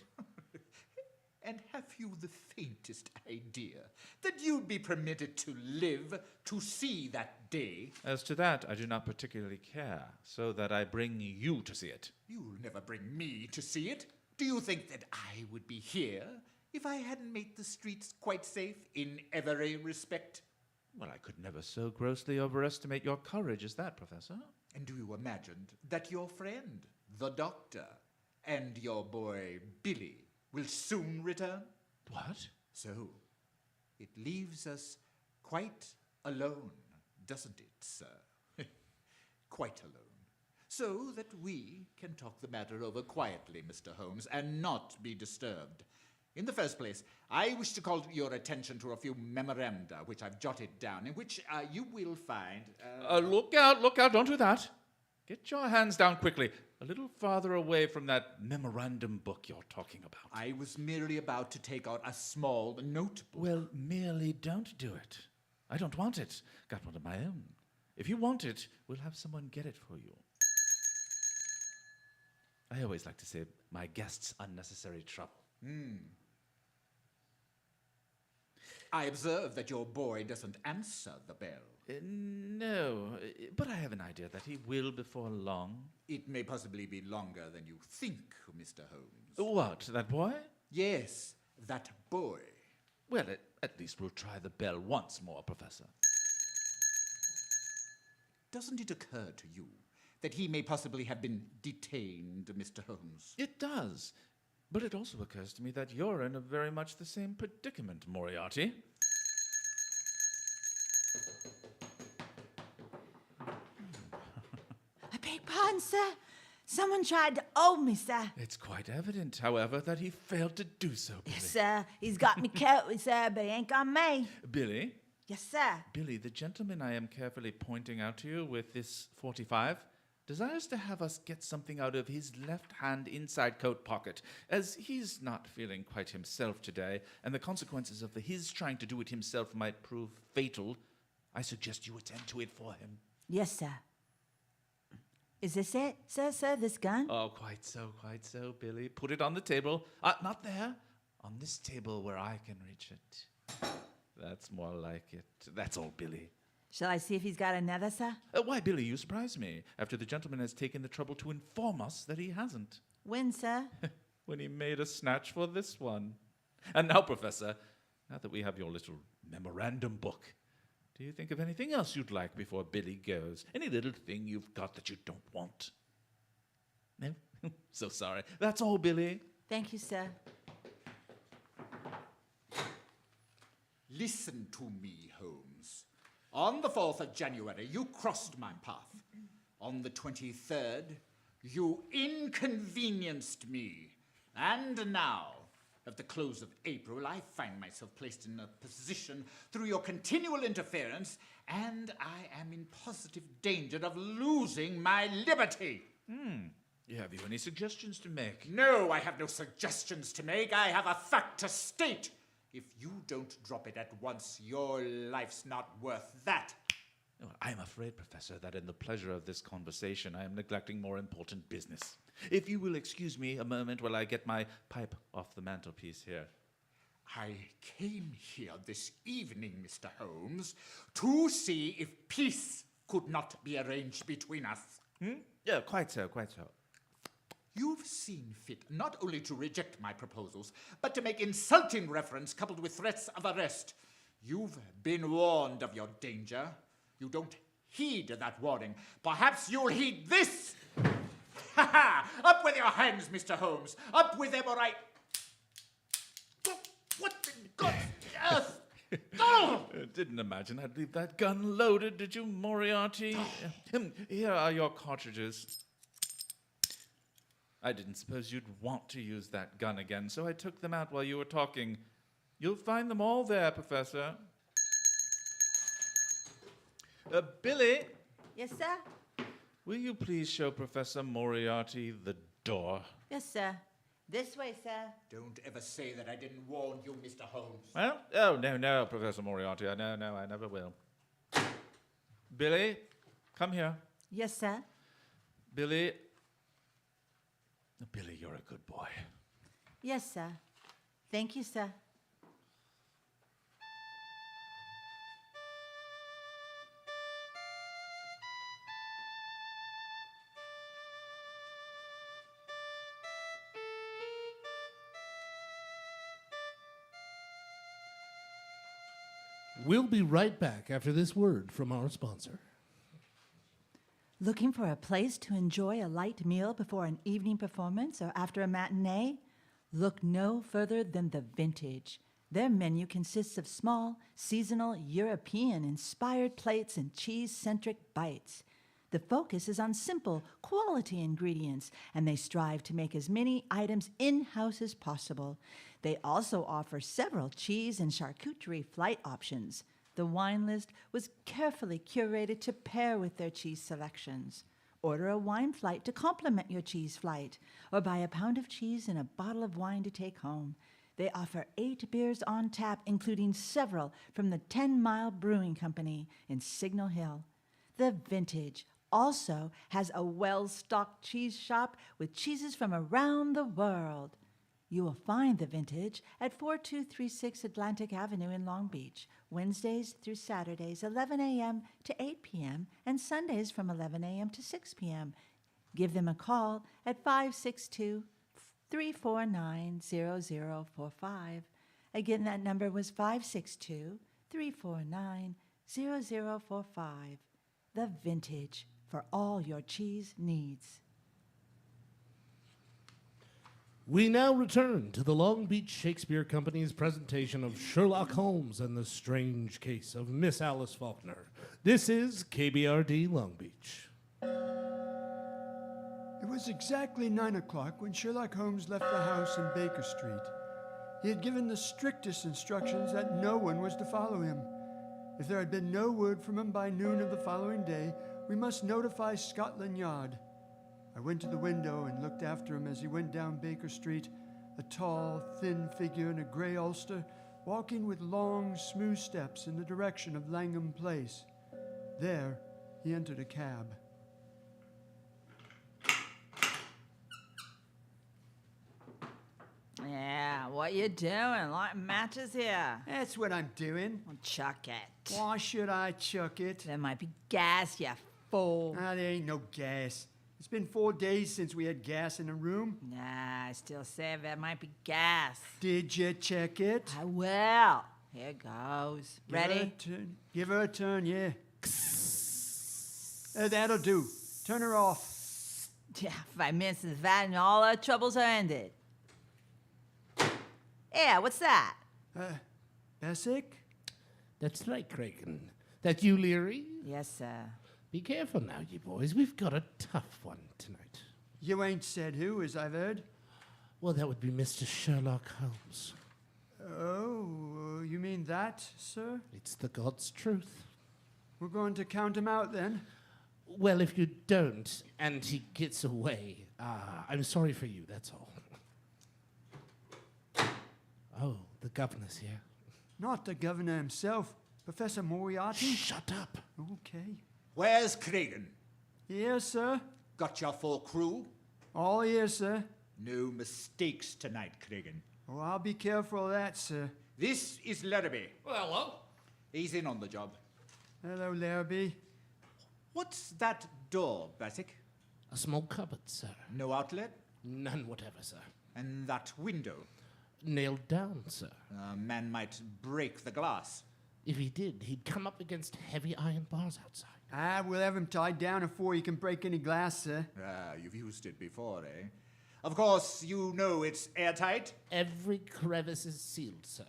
S6: And have you the faintest idea that you'd be permitted to live to see that day?
S4: As to that, I do not particularly care, so that I bring you to see it.
S6: You'll never bring me to see it. Do you think that I would be here if I hadn't made the streets quite safe in every respect?
S4: Well, I could never so grossly overestimate your courage as that, Professor.
S6: And do you imagine that your friend, the doctor, and your boy, Billy, will soon return?
S4: What?
S6: So, It leaves us quite alone, doesn't it, sir? Quite alone. So that we can talk the matter over quietly, Mr. Holmes, and not be disturbed. In the first place, I wish to call your attention to a few memoranda which I've jotted down, in which you will find...
S4: Look out, don't do that. Get your hands down quickly, a little farther away from that memorandum book you're talking about.
S6: I was merely about to take out a small notebook.
S4: Well, merely don't do it. I don't want it. Got one of my own. If you want it, we'll have someone get it for you. I always like to save my guests unnecessary trouble.
S6: I observe that your boy doesn't answer the bell.
S4: No, but I have an idea that he will before long.
S6: It may possibly be longer than you think, Mr. Holmes.
S4: What, that boy?
S6: Yes, that boy.
S4: Well, at least we'll try the bell once more, Professor.
S6: Doesn't it occur to you that he may possibly have been detained, Mr. Holmes?
S4: It does. But it also occurs to me that you're in a very much the same predicament, Moriarty.
S5: I beg pardon, sir. Someone tried to hold me, sir.
S4: It's quite evident, however, that he failed to do so, Billy.
S5: Yes, sir. He's got me covered, sir, but he ain't got me.
S4: Billy?
S5: Yes, sir.
S4: Billy, the gentleman I am carefully pointing out to you with this 45 desires to have us get something out of his left-hand inside coat pocket, as he's not feeling quite himself today, and the consequences of his trying to do it himself might prove fatal. I suggest you attend to it for him.
S5: Yes, sir. Is this it, sir, this gun?
S4: Oh, quite so, Billy. Put it on the table. Not there. On this table where I can reach it. That's more like it. That's all, Billy.
S5: Shall I see if he's got another, sir?
S4: Why, Billy, you surprise me, after the gentleman has taken the trouble to inform us that he hasn't.
S5: When, sir?
S4: When he made a snatch for this one. And now, Professor, now that we have your little memorandum book, do you think of anything else you'd like before Billy goes? Any little thing you've got that you don't want? No? So sorry. That's all, Billy.
S5: Thank you, sir.
S6: Listen to me, Holmes. On the 4th of January, you crossed my path. On the 23rd, you inconvenienced me. And now, at the close of April, I find myself placed in a position through your continual interference, and I am in positive danger of losing my liberty.
S4: Have you any suggestions to make?
S6: No, I have no suggestions to make. I have a fact to state. If you don't drop it at once, your life's not worth that.
S4: I'm afraid, Professor, that in the pleasure of this conversation, I am neglecting more important business. If you will excuse me a moment while I get my pipe off the mantelpiece here.
S6: I came here this evening, Mr. Holmes, to see if peace could not be arranged between us.
S4: Yeah, quite so.
S6: You've seen fit not only to reject my proposals, but to make insulting reference coupled with threats of arrest. You've been warned of your danger. You don't heed that warning. Perhaps you'll heed this! Ha ha! Up with your hands, Mr. Holmes! Up with them, or I... What in God's earth? Oh!
S4: Didn't imagine I'd leave that gun loaded, did you, Moriarty? Here are your cartridges. I didn't suppose you'd want to use that gun again, so I took them out while you were talking. You'll find them all there, Professor. Billy,
S5: Yes, sir?
S4: will you please show Professor Moriarty the door?
S5: Yes, sir. This way, sir.
S6: Don't ever say that I didn't warn you, Mr. Holmes.
S4: Well, oh, no, Professor Moriarty. No, I never will. Billy, come here.
S5: Yes, sir.
S4: Billy, you're a good boy.
S5: Yes, sir. Thank you, sir.
S3: We'll be right back after this word from our sponsor.
S5: Looking for a place to enjoy a light meal before an evening performance or after a matinee? Look no further than the Vintage. Their menu consists of small, seasonal, European-inspired plates and cheese-centric bites. The focus is on simple, quality ingredients, and they strive to make as many items in-house as possible. They also offer several cheese and charcuterie flight options. The wine list was carefully curated to pair with their cheese selections. Order a wine flight to complement your cheese flight, or buy a pound of cheese and a bottle of wine to take home. They offer 8 beers on tap, including several from the 10 Mile Brewing Company in Signal Hill. The Vintage also has a well-stocked cheese shop with cheeses from around the world. You will find The Vintage at 4236 Atlantic Avenue in Long Beach, Wednesdays through Saturdays, 11 a.m. to 8 p.m., and Sundays from 11 a.m. to 6 p.m. Give them a call at 562-349-0045. Again, that number was 562-349-0045. The Vintage, for all your cheese needs.
S3: We now return to the Long Beach Shakespeare Company's presentation of Sherlock Holmes and the Strange Case of Miss Alice Faulkner. This is KBRD Long Beach.
S2: It was exactly 9 o'clock when Sherlock Holmes left the house in Baker Street. He had given the strictest instructions that no one was to follow him. If there had been no word from him by noon of the following day, we must notify Scotland Yard. I went to the window and looked after him as he went down Baker Street, a tall, thin figure in a gray ulster, walking with long, smooth steps in the direction of Langham Place. There, he entered a cab.
S5: Yeah, what you doing? Lighting matches here.
S2: That's what I'm doing.
S5: Well, chuck it.
S2: Why should I chuck it?
S5: There might be gas, you fool.
S2: Ah, there ain't no gas. It's been 4 days since we had gas in the room.
S5: Nah, I still say there might be gas.
S2: Did you check it?
S5: I will. Here goes. Ready?
S2: Give her a turn, yeah. That'll do. Turn her off.
S5: Yeah, 5 minutes is that and all our troubles are ended. Yeah, what's that?
S2: Basic?
S7: That's right, Kraken. That you, Leary?
S5: Yes, sir.
S7: Be careful now, you boys. We've got a tough one tonight.
S2: You ain't said who, as I've heard.
S7: Well, that would be Mr. Sherlock Holmes.
S2: Oh, you mean that, sir?
S7: It's the God's truth.
S2: We're going to count him out, then?
S7: Well, if you don't, and he gets away, I'm sorry for you, that's all. Oh, the governor's here.
S2: Not the governor himself. Professor Moriarty?
S7: Shut up.
S2: Okay.
S6: Where's Cregan?
S2: Here, sir.
S6: Got your full crew?
S2: All here, sir.
S6: No mistakes tonight, Cregan.
S2: Oh, I'll be careful of that, sir.
S6: This is Larrabee.
S4: Well, hello.
S6: He's in on the job.
S2: Hello, Larrabee.
S6: What's that door, Basic?
S7: A small cupboard, sir.
S6: No outlet?
S7: None whatever, sir.
S6: And that window?
S7: Nailed down, sir.
S6: A man might break the glass.
S7: If he did, he'd come up against heavy iron bars outside.
S2: We'll have him tied down before he can break any glass, sir.
S6: You've used it before, eh? Of course, you know it's airtight.
S7: Every crevice is sealed, sir.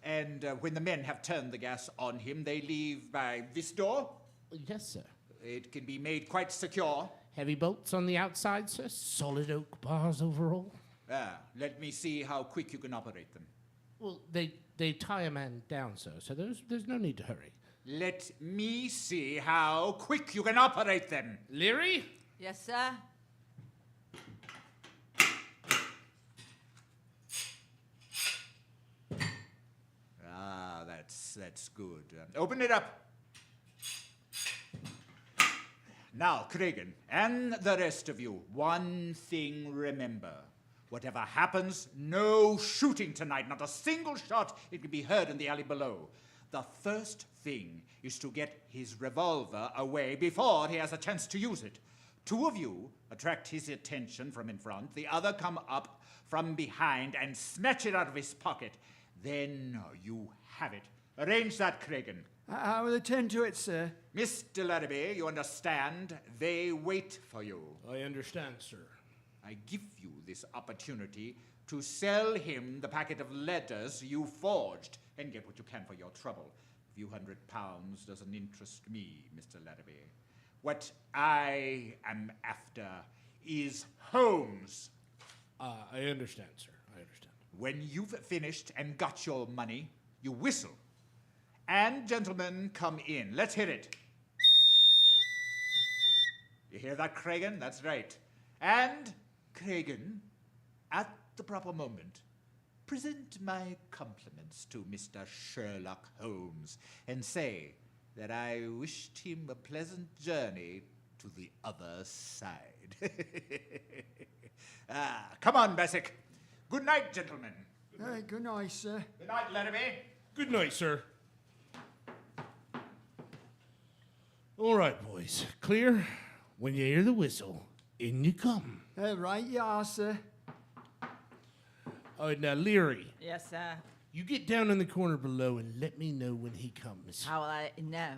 S6: And when the men have turned the gas on him, they leave by this door?
S7: Yes, sir.
S6: It can be made quite secure.
S7: Heavy bolts on the outside, sir. Solid oak bars overall.
S6: Let me see how quick you can operate them.
S7: Well, they tie a man down, sir, so there's no need to hurry.
S6: Let me see how quick you can operate them.
S7: Leary?
S5: Yes, sir.
S6: That's good. Open it up. Now, Cregan, and the rest of you, one thing remember. Whatever happens, no shooting tonight, not a single shot. It can be heard in the alley below. The first thing is to get his revolver away before he has a chance to use it. 2 of you attract his attention from in front. The other come up from behind and snatch it out of his pocket. Then you have it. Arrange that, Cregan.
S2: I will attend to it, sir.
S6: Mr. Larrabee, you understand? They wait for you.
S3: I understand, sir.
S6: I give you this opportunity to sell him the packet of letters you forged and get what you can for your trouble. A few £100 doesn't interest me, Mr. Larrabee. What I am after is Holmes.
S7: I understand, sir. I understand.
S6: When you've finished and got your money, you whistle. And, gentlemen, come in. Let's hit it. You hear that, Cragen? That's right. And, Cragen, at the proper moment, present my compliments to Mr. Sherlock Holmes and say that I wished him a pleasant journey to the other side. Come on, Bessick. Good night, gentlemen.
S2: Hey, good night, sir.
S6: Good night, Larrabee.
S7: Good night, sir. All right, boys. Clear? When you hear the whistle, in you come.
S2: Right you are, sir.
S7: All right, now, Leary,
S5: Yes, sir.
S7: you get down in the corner below and let me know when he comes.
S5: How will I know?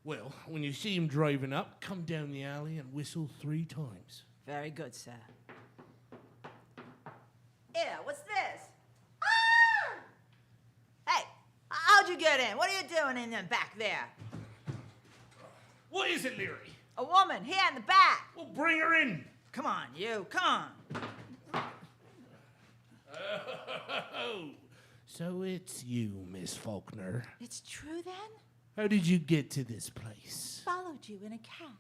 S7: Well, when you see him driving up, come down the alley and whistle 3 times.
S5: Very good, sir. Yeah, what's this? Ah! Hey, how'd you get in? What are you doing in the back there?
S7: What is it, Leary?
S5: A woman here in the back.
S7: Well, bring her in.
S5: Come on, you. Come on.
S7: Oh, so it's you, Miss Faulkner.
S5: It's true then?
S7: How did you get to this place?
S5: Followed you in a cab.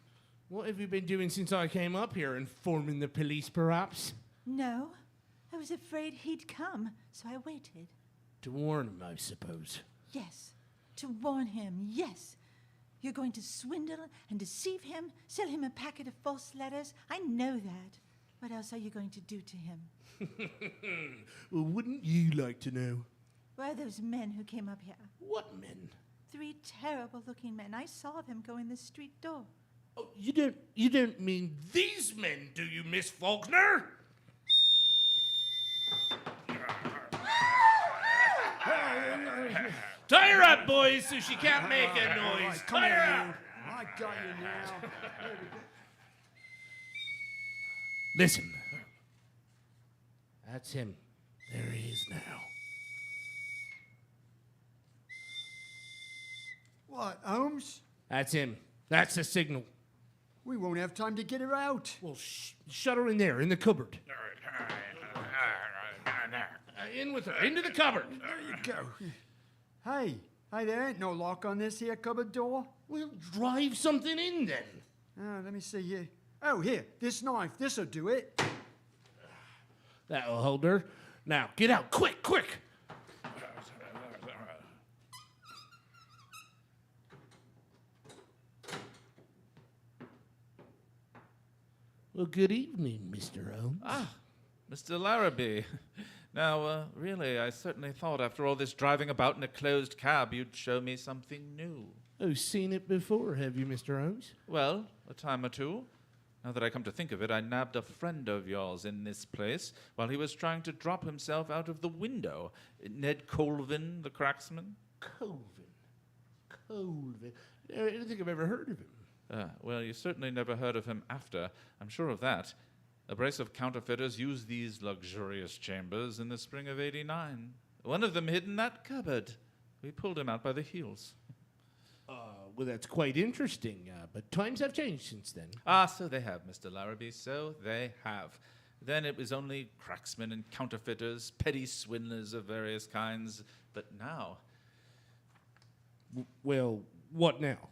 S7: What have you been doing since I came up here? Informing the police, perhaps?
S5: No, I was afraid he'd come, so I waited.
S7: To warn him, I suppose.
S5: Yes, to warn him, yes. You're going to swindle and deceive him, sell him a packet of false letters. I know that. What else are you going to do to him?
S7: Well, wouldn't you like to know?
S5: Where are those men who came up here?
S7: What men?
S5: 3 terrible-looking men. I saw them go in the street door.
S7: Oh, you don't mean these men, do you, Miss Faulkner? Tie her up, boys, so she can't make a noise.
S2: Come
S7: Tie
S2: on,
S7: her up.
S2: you. I got you now.
S7: Listen. That's him. There he is now.
S2: What, Holmes?
S7: That's him. That's the signal.
S2: We won't have time to get her out.
S7: Well, shut her in there, in the cupboard. In with her, into the cupboard.
S2: There you go. Hey, there ain't no lock on this here cupboard door.
S7: Well, drive something in then.
S2: Let me see here. Oh, here, this knife, this'll do it.
S7: That'll hold her. Now, get out, quick, quick. Well, good evening, Mr. Holmes.
S4: Ah, Mr. Larrabee. Now, really, I certainly thought after all this driving about in a closed cab, you'd show me something new.
S7: Oh, seen it before, have you, Mr. Holmes?
S4: Well, a time or two. Now that I come to think of it, I nabbed a friend of yours in this place while he was trying to drop himself out of the window. Ned Colvin, the cracksman.
S7: Colvin. I don't think I've ever heard of him.
S4: Well, you certainly never heard of him after. I'm sure of that. A brace of counterfeiters used these luxurious chambers in the spring of '89. One of them hid in that cupboard. We pulled him out by the heels.
S7: Well, that's quite interesting, but times have changed since then.
S4: Ah, so they have, Mr. Larrabee, so they have. Then it was only cracksmen and counterfeiters, petty swindlers of various kinds. But now,
S7: Well, what now?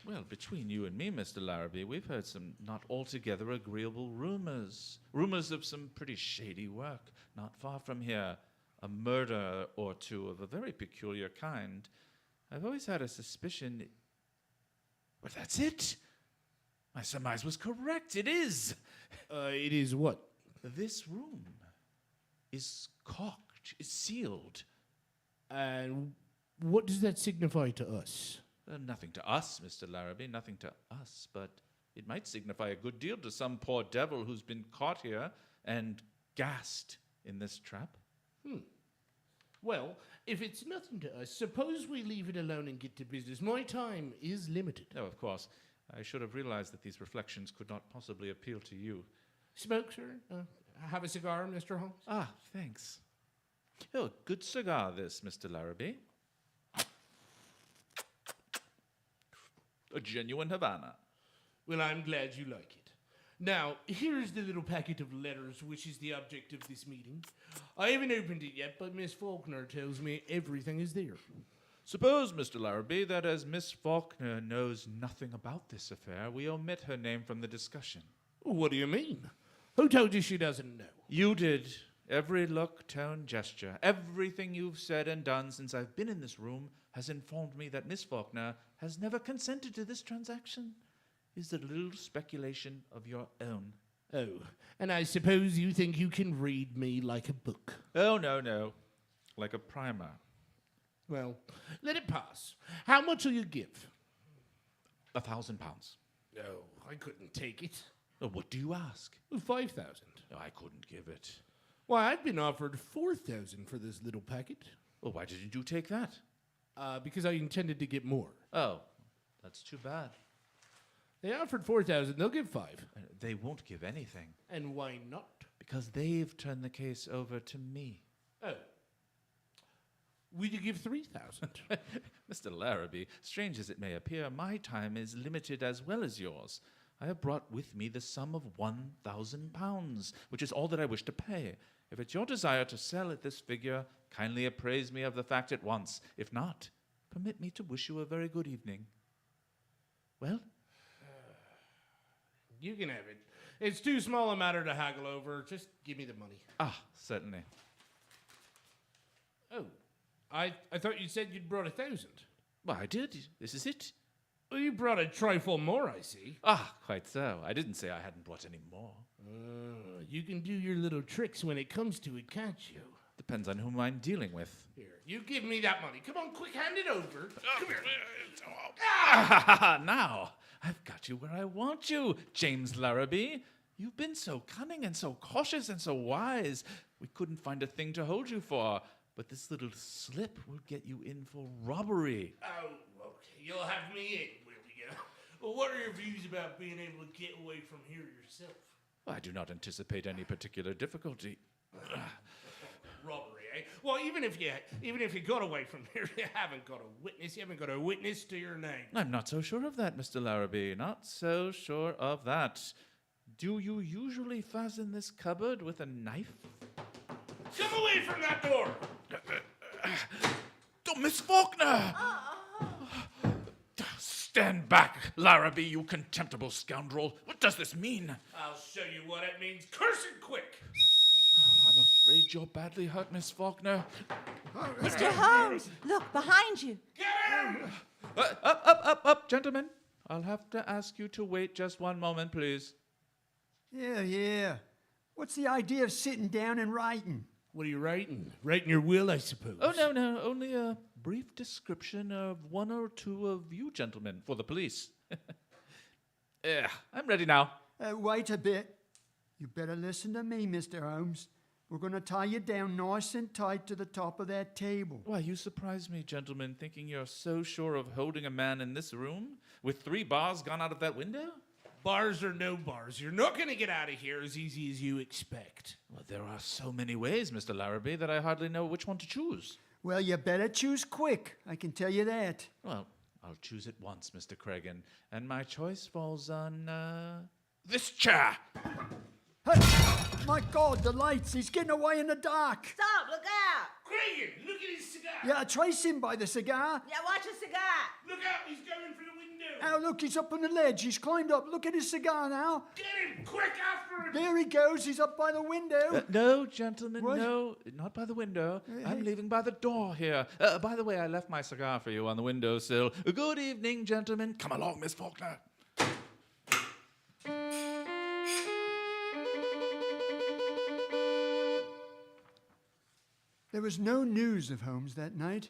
S4: well, between you and me, Mr. Larrabee, we've heard some not altogether agreeable rumors. Rumors of some pretty shady work not far from here. A murder or two of a very peculiar kind. I've always had a suspicion. Well, that's it. My surmise was correct. It is.
S7: It is what?
S4: This room is cocked, is sealed.
S7: And what does that signify to us?
S4: Nothing to us, Mr. Larrabee, nothing to us, but it might signify a good deal to some poor devil who's been caught here and gassed in this trap.
S7: Well, if it's nothing to us, suppose we leave it alone and get to business. My time is limited.
S4: No, of course. I should have realized that these reflections could not possibly appeal to you.
S7: Smoke, sir? Have a cigar, Mr. Holmes?
S4: Ah, thanks. Oh, good cigar this, Mr. Larrabee. A genuine Havana.
S7: Well, I'm glad you like it. Now, here's the little packet of letters which is the object of this meeting. I haven't opened it yet, but Miss Faulkner tells me everything is there.
S4: Suppose, Mr. Larrabee, that as Miss Faulkner knows nothing about this affair, we omit her name from the discussion.
S7: What do you mean? Who told you she doesn't know?
S4: You did. Every look, tone, gesture, everything you've said and done since I've been in this room has informed me that Miss Faulkner has never consented to this transaction. Is it a little speculation of your own?
S7: Oh, and I suppose you think you can read me like a book.
S4: Oh, no. Like a primer.
S7: Well, let it pass. How much will you give?
S4: £1,000.
S7: No, I couldn't take it.
S4: Oh, what do you ask?
S7: 5,000.
S4: Oh, I couldn't give it.
S7: Why, I've been offered 4,000 for this little packet.
S4: Well, why didn't you take that?
S7: Because I intended to get more.
S4: Oh, that's too bad.
S7: They offered 4,000. They'll give 5.
S4: They won't give anything.
S7: And why not?
S4: Because they've turned the case over to me.
S7: Oh. Will you give 3,000?
S4: Mr. Larrabee, strange as it may appear, my time is limited as well as yours. I have brought with me the sum of £1,000, which is all that I wish to pay. If it's your desire to sell at this figure, kindly apprise me of the fact at once. If not, permit me to wish you a very good evening. Well?
S7: You can have it. It's too small a matter to haggle over. Just give me the money.
S4: Ah, certainly.
S7: Oh, I thought you said you'd brought 1,000.
S4: Well, I did. This is it.
S7: Well, you brought a trifle more, I see.
S4: Ah, quite so. I didn't say I hadn't brought any more.
S7: You can do your little tricks when it comes to it, can't you?
S4: Depends on whom I'm dealing with.
S7: Here, you give me that money. Come on, quick, hand it over. Come here.
S4: Now, I've got you where I want you, James Larrabee. You've been so cunning and so cautious and so wise. We couldn't find a thing to hold you for. But this little slip will get you in for robbery.
S7: Oh, okay. You'll have me in, will you? Well, what are your views about being able to get away from here yourself?
S4: I do not anticipate any particular difficulty.
S7: Robbery, eh? Well, even if you got away from here, you haven't got a witness. You haven't got a witness to your name.
S4: I'm not so sure of that, Mr. Larrabee. Not so sure of that. Do you usually fasten this cupboard with a knife?
S7: Come away from that door!
S4: Oh, Miss Faulkner! Stand back, Larrabee, you contemptible scoundrel. What does this mean?
S7: I'll show you what it means. Curse it quick!
S4: I'm afraid you're badly hurt, Miss Faulkner.
S5: Mr. Holmes, look behind you.
S7: Get him!
S4: Up, gentlemen. I'll have to ask you to wait just one moment, please.
S2: Yeah. What's the idea of sitting down and writing?
S7: What are you writing? Writing your will, I suppose.
S4: Oh, no, only a brief description of one or two of you gentlemen for the police. I'm ready now.
S2: Wait a bit. You better listen to me, Mr. Holmes. We're going to tie you down nice and tight to the top of that table.
S4: Why, you surprise me, gentlemen, thinking you're so sure of holding a man in this room with 3 bars gone out of that window?
S7: Bars or no bars, you're not going to get out of here as easy as you expect.
S4: Well, there are so many ways, Mr. Larrabee, that I hardly know which one to choose.
S2: Well, you better choose quick. I can tell you that.
S4: Well, I'll choose it once, Mr. Cregan, and my choice falls on, this chair.
S2: Hey, my God, the lights. He's getting away in the dark.
S5: Stop, look out.
S7: Cregan, look at his cigar!
S2: Yeah, trace him by the cigar.
S5: Yeah, watch a cigar.
S7: Look out, he's going for the window!
S2: Now, look, he's up on the ledge. He's climbed up. Look at his cigar now.
S7: Get him, quick, after him!
S2: There he goes. He's up by the window.
S4: No, gentlemen,
S2: What?
S4: no, not by the window. I'm leaving by the door here. By the way, I left my cigar for you on the windowsill. Good evening, gentlemen. Come along, Miss Faulkner.
S2: There was no news of Holmes that night,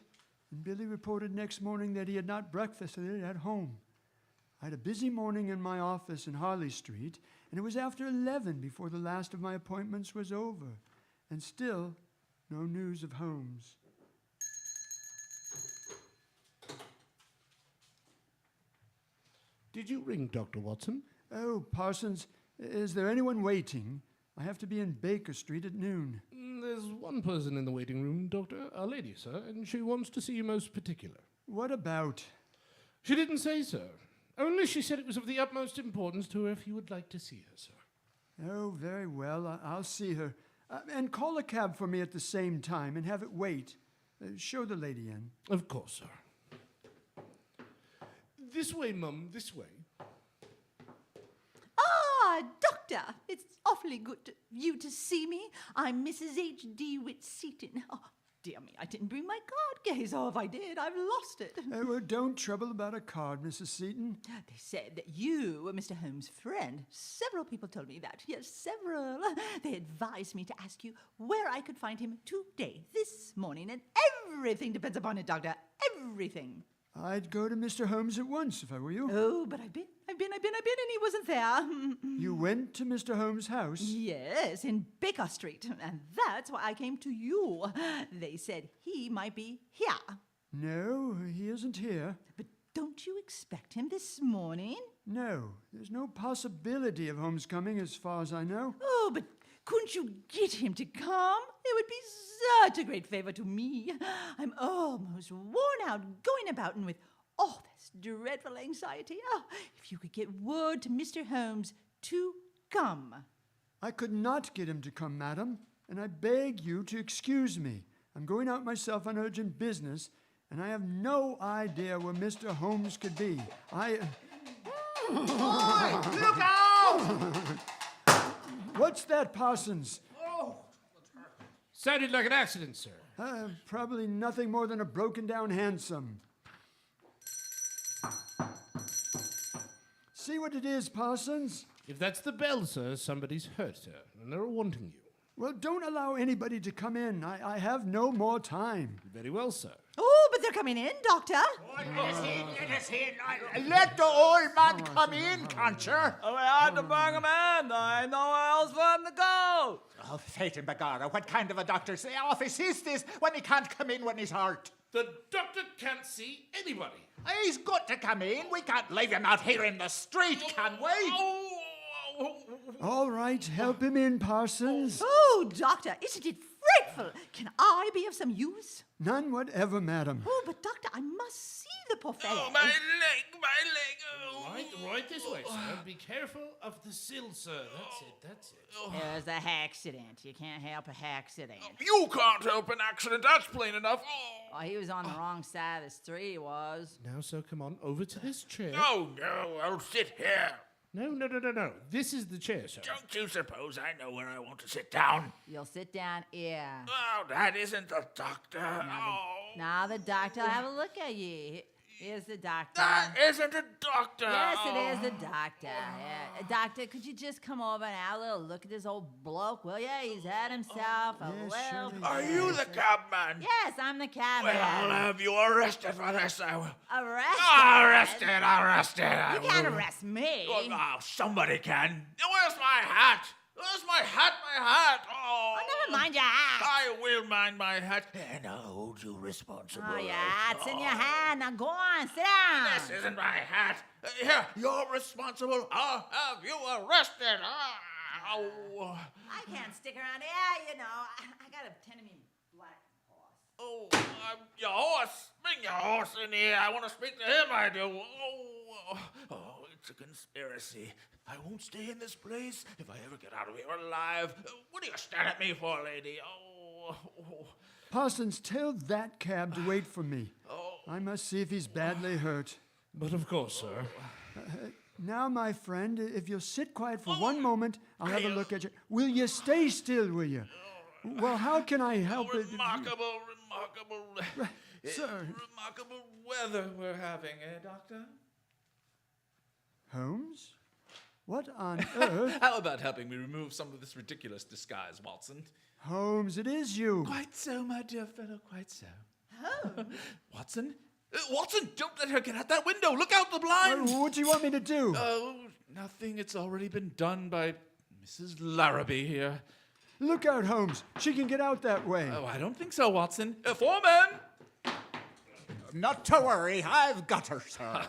S2: and Billy reported next morning that he had not breakfasted at home. I had a busy morning in my office in Harley Street, and it was after 11 before the last of my appointments was over, and still no news of Holmes.
S7: Did you ring Dr. Watson?
S2: Oh, Parsons, is there anyone waiting? I have to be in Baker Street at noon.
S3: There's one person in the waiting room, Doctor, a lady, sir, and she wants to see you most particular.
S2: What about?
S3: She didn't say so. Only she said it was of the utmost importance to her if you would like to see her, sir.
S2: Oh, very well. I'll see her. And call a cab for me at the same time and have it wait. Show the lady in.
S3: Of course, sir. This way, Mum, this way.
S5: Ah, Doctor, it's awfully good of you to see me. I'm Mrs. H. DeWitt Seaton. Oh, dear me, I didn't bring my card case. Oh, if I did, I've lost it.
S2: Well, don't trouble about a card, Mrs. Seaton.
S5: They said that you were Mr. Holmes' friend. Several people told me that. Yes, several. They advised me to ask you where I could find him today, this morning, and everything depends upon it, Doctor. Everything.
S2: I'd go to Mr. Holmes at once if I were you.
S5: Oh, but I've been, and he wasn't there.
S2: You went to Mr. Holmes' house?
S5: Yes, in Baker Street, and that's why I came to you. They said he might be here.
S2: No, he isn't here.
S5: But don't you expect him this morning?
S2: No, there's no possibility of Holmes coming as far as I know.
S5: Oh, but couldn't you get him to come? It would be such a great favor to me. I'm almost worn out going about and with all this dreadful anxiety. Oh, if you could get word to Mr. Holmes to come.
S2: I could not get him to come, madam, and I beg you to excuse me. I'm going out myself on urgent business, and I have no idea where Mr. Holmes could be.
S6: Oi, look out!
S2: What's that, Parsons?
S3: Sounded like an accident, sir.
S2: Probably nothing more than a broken-down hansom. See what it is, Parsons?
S3: If that's the bell, sir, somebody's hurt, sir, and they're wanting you.
S2: Well, don't allow anybody to come in. I have no more time.
S3: Very well, sir.
S5: Oh, but they're coming in, Doctor.
S6: Let us in, let us in. Let the old man come in, can't you?
S8: We had to bring him in. There ain't nowhere else for him to go.
S6: Oh, Fate and Bagara, what kind of a doctor's office is this when he can't come in when he's hurt?
S3: The doctor can't see anybody.
S6: He's got to come in. We can't leave him out here in the street, can we?
S2: All right, help him in, Parsons.
S5: Oh, Doctor, isn't it frightful? Can I be of some use?
S2: None whatever, madam.
S5: Oh, but Doctor, I must see the poor fellow.
S8: Oh, my leg. Oh.
S3: Right this way, sir. Be careful of the sill, sir. That's it.
S5: It was a accident. You can't help a accident.
S8: You can't help an accident. That's plain enough.
S5: Oh, he was on the wrong side of the street, he was.
S3: Now, sir, come on, over to this chair.
S8: No, I'll sit here.
S3: No. This is the chair, sir.
S8: Don't you suppose I know where I want to sit down?
S5: You'll sit down here.
S8: Oh, that isn't the doctor.
S5: Now the doctor will have a look at you. Here's the doctor.
S8: That isn't a doctor.
S5: Yes, it is the doctor. Yeah. Doctor, could you just come over and have a little look at this old bloke, will you? He's had himself a
S2: Yes,
S5: well.
S2: surely.
S8: Are you the cabman?
S5: Yes, I'm the cabman.
S8: Well, I'll have you arrested for this. I will.
S5: Arrested?
S8: Arrested.
S5: You can't arrest me.
S8: Oh, somebody can. Where's my hat? Where's my hat?
S5: Oh, never mind your hat.
S8: I will mind my hat, and I'll hold you responsible.
S5: Oh, your hat's in your hand. Now go on, sit down.
S8: This isn't my hat. Here, you're responsible. I'll have you arrested. Oh.
S5: I can't stick around here, you know. I got a tend to me black horse.
S8: Oh, your horse. Bring your horse in here. I want to speak to him, I do. Oh, it's a conspiracy. I won't stay in this place if I ever get out of here alive. What do you stare at me for, lady? Oh.
S2: Parsons, tell that cab to wait for me. I must see if he's badly hurt.
S3: But of course, sir.
S2: Now, my friend, if you'll sit quiet for one moment, I'll have a look at you. Will you stay still, will you? Well, how can I help it?
S8: Remarkable.
S2: Sir.
S4: Remarkable weather we're having, Doctor?
S2: Holmes? What on earth?
S4: How about helping me remove some of this ridiculous disguise, Watson?
S2: Holmes, it is you.
S4: Quite so, my dear fellow, quite so.
S5: Holmes?
S4: Watson? Watson, don't let her get out that window. Look out the blind.
S2: What do you want me to do?
S4: Oh, nothing. It's already been done by Mrs. Larrabee here.
S2: Look out, Holmes. She can get out that way.
S4: Oh, I don't think so, Watson. Foreman!
S6: Not to worry, I've got her, sir.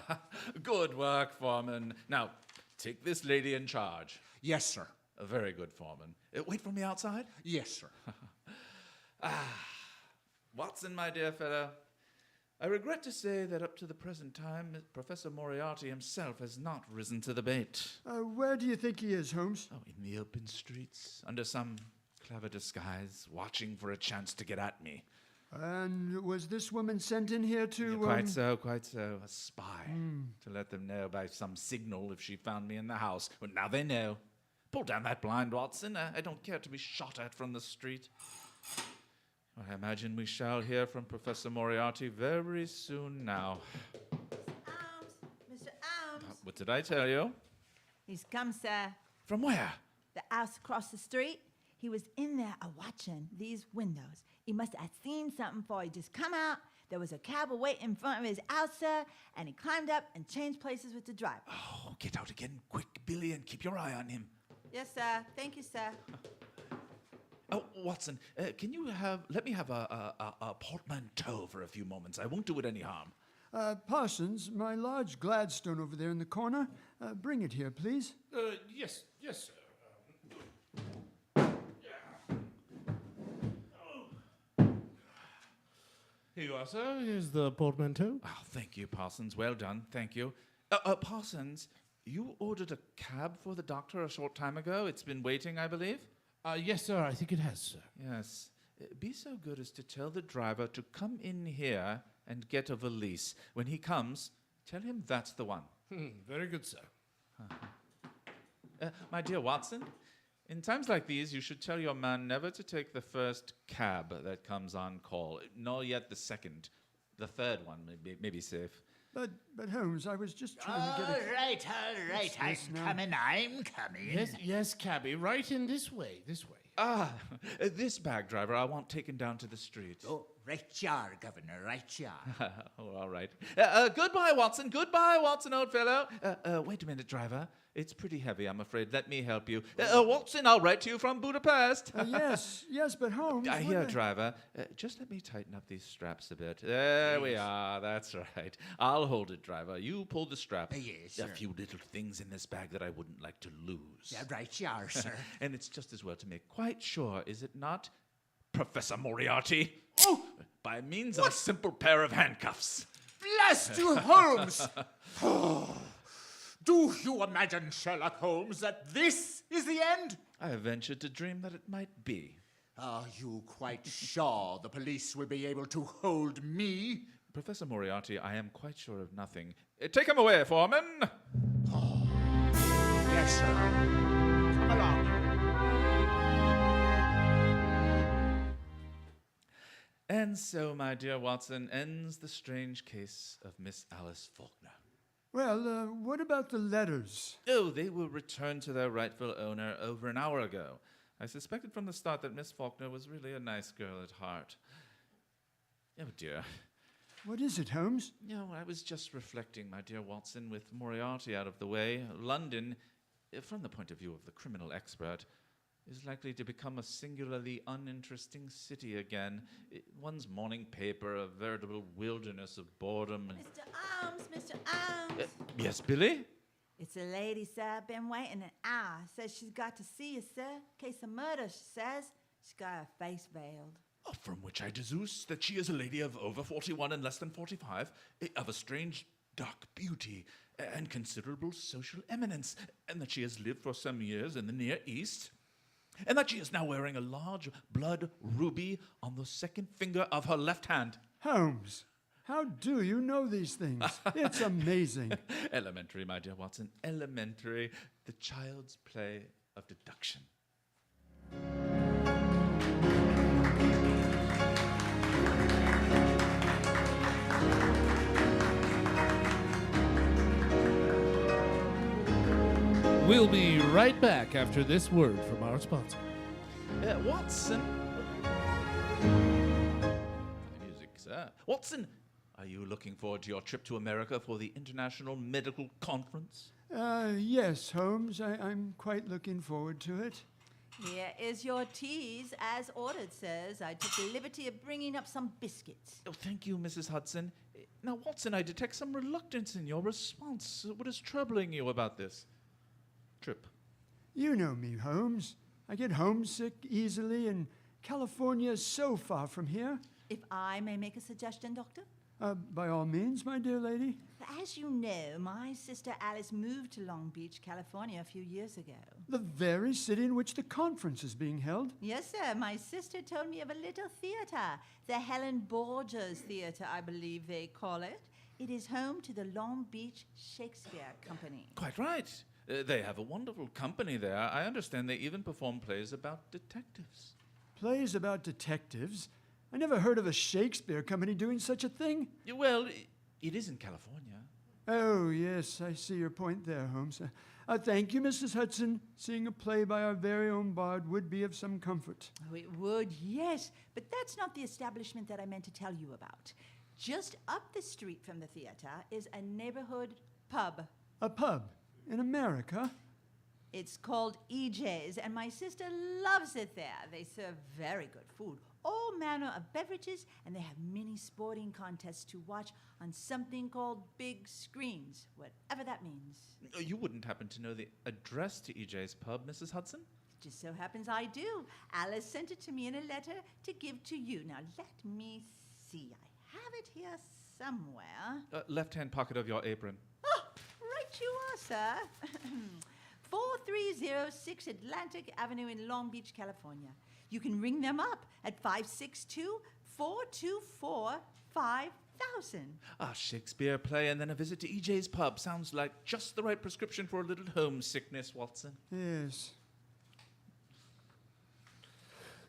S4: Good work, Foreman. Now, take this lady in charge.
S6: Yes, sir.
S4: A very good foreman. Wait for me outside?
S6: Yes, sir.
S4: Watson, my dear fellow, I regret to say that up to the present time, Professor Moriarty himself has not risen to the bait.
S2: Where do you think he is, Holmes?
S4: Oh, in the open streets, under some clever disguise, watching for a chance to get at me.
S2: And was this woman sent in here to...
S4: Quite so. A spy. To let them know by some signal if she found me in the house. Well, now they know. Pull down that blind, Watson. I don't care to be shot at from the street. I imagine we shall hear from Professor Moriarty very soon now.
S5: Mr. Holmes.
S4: What did I tell you?
S5: He's come, sir.
S4: From where?
S5: The house across the street. He was in there a-watching these windows. He must have seen something for he just come out. There was a cab waiting in front of his house, sir, and he climbed up and changed places with the driver.
S4: Oh, get out again quick, Billy, and keep your eye on him.
S5: Yes, sir. Thank you, sir.
S4: Oh, Watson, can you let me have a portmanteau for a few moments? I won't do it any harm.
S2: Parsons, my large Gladstone over there in the corner. Bring it here, please.
S7: Yes, sir. Here you are, sir. Here's the portmanteau.
S4: Oh, thank you, Parsons. Well done. Thank you. Parsons, you ordered a cab for the doctor a short time ago. It's been waiting, I believe?
S7: Yes, sir. I think it has, sir.
S4: Yes. Be so good as to tell the driver to come in here and get a valise. When he comes, tell him that's the one.
S7: Very good, sir.
S4: My dear Watson, in times like these, you should tell your man never to take the first cab that comes on call, nor yet the second. The third one may be safe.
S2: But Holmes, I was just trying to get a...
S6: All right.
S2: this now?
S6: I'm coming.
S7: Yes, cabby. Right in this way.
S4: This bag, driver, I want taken down to the street.
S6: Oh, right yar, Governor, right yar.
S4: Oh, all right. Goodbye, Watson, old fellow. Wait a minute, driver. It's pretty heavy, I'm afraid. Let me help you. Watson, I'll write to you from Budapest.
S2: Yes, but Holmes...
S4: Here, driver. Just let me tighten up these straps a bit. There we are. That's right. I'll hold it, driver. You pull the strap.
S6: Yes,
S4: A
S6: sir.
S4: few little things in this bag that I wouldn't like to lose.
S6: Yeah, right yar, sir.
S4: And it's just as well to make quite sure, is it not, Professor Moriarty?
S6: Oh!
S4: By means of a simple pair of handcuffs.
S6: Blast you, Holmes! Do you imagine, Sherlock Holmes, that this is the end?
S4: I ventured to dream that it might be.
S6: Are you quite sure the police will be able to hold me?
S4: Professor Moriarty, I am quite sure of nothing. Take him away, Foreman!
S6: Yes, sir. Come along.
S4: And so, my dear Watson, ends the strange case of Miss Alice Faulkner.
S2: Well, what about the letters?
S4: Oh, they were returned to their rightful owner over an hour ago. I suspected from the start that Miss Faulkner was really a nice girl at heart. Oh, dear.
S2: What is it, Holmes?
S4: I was just reflecting, my dear Watson, with Moriarty out of the way. London, from the point of view of the criminal expert, is likely to become a singularly uninteresting city again. One's morning paper, a veritable wilderness of boredom.
S5: Mr. Holmes.
S4: Yes, Billy?
S5: It's a lady, sir. Been waiting an hour. Says she's got to see you, sir. Case of murder, she says. She's got her face veiled.
S4: Oh, from which I deduce that she is a lady of over 41 and less than 45, of a strange dark beauty and considerable social eminence, and that she has lived for some years in the Near East, and that she is now wearing a large blood ruby on the second finger of her left hand.
S2: Holmes, how do you know these things? It's amazing.
S4: Elementary, my dear Watson, elementary. The child's play of deduction.
S3: We'll be right back after this word from our sponsor.
S4: Watson. Music, sir. Watson, are you looking forward to your trip to America for the International Medical Conference?
S2: Yes, Holmes, I'm quite looking forward to it.
S5: Here is your teas as ordered, sirs. I took the liberty of bringing up some biscuits.
S4: Oh, thank you, Mrs. Hudson. Now, Watson, I detect some reluctance in your response. What is troubling you about this trip?
S2: You know me, Holmes. I get homesick easily, and California is so far from here.
S5: If I may make a suggestion, Doctor?
S2: By all means, my dear lady.
S5: As you know, my sister Alice moved to Long Beach, California a few years ago.
S2: The very city in which the conference is being held.
S5: Yes, sir. My sister told me of a little theater, the Helen Borgers Theater, I believe they call it. It is home to the Long Beach Shakespeare Company.
S4: Quite right. They have a wonderful company there. I understand they even perform plays about detectives.
S2: Plays about detectives? I never heard of a Shakespeare company doing such a thing.
S4: Well, it is in California.
S2: Oh, yes, I see your point there, Holmes. Thank you, Mrs. Hudson. Seeing a play by our very own bard would be of some comfort.
S5: Oh, it would, yes. But that's not the establishment that I meant to tell you about. Just up the street from the theater is a neighborhood pub.
S2: A pub? In America?
S5: It's called EJ's, and my sister loves it there. They serve very good food, all manner of beverages, and they have many sporting contests to watch on something called big screens, whatever that means.
S4: You wouldn't happen to know the address to EJ's pub, Mrs. Hudson?
S5: Just so happens I do. Alice sent it to me in a letter to give to you. Now, let me see. I have it here somewhere.
S4: Left-hand pocket of your apron.
S5: Oh, right you are, sir. 4306 Atlantic Avenue in Long Beach, California. You can ring them up at 562-424-5000.
S4: A Shakespeare play and then a visit to EJ's pub. Sounds like just the right prescription for a little homesickness, Watson.
S2: Yes.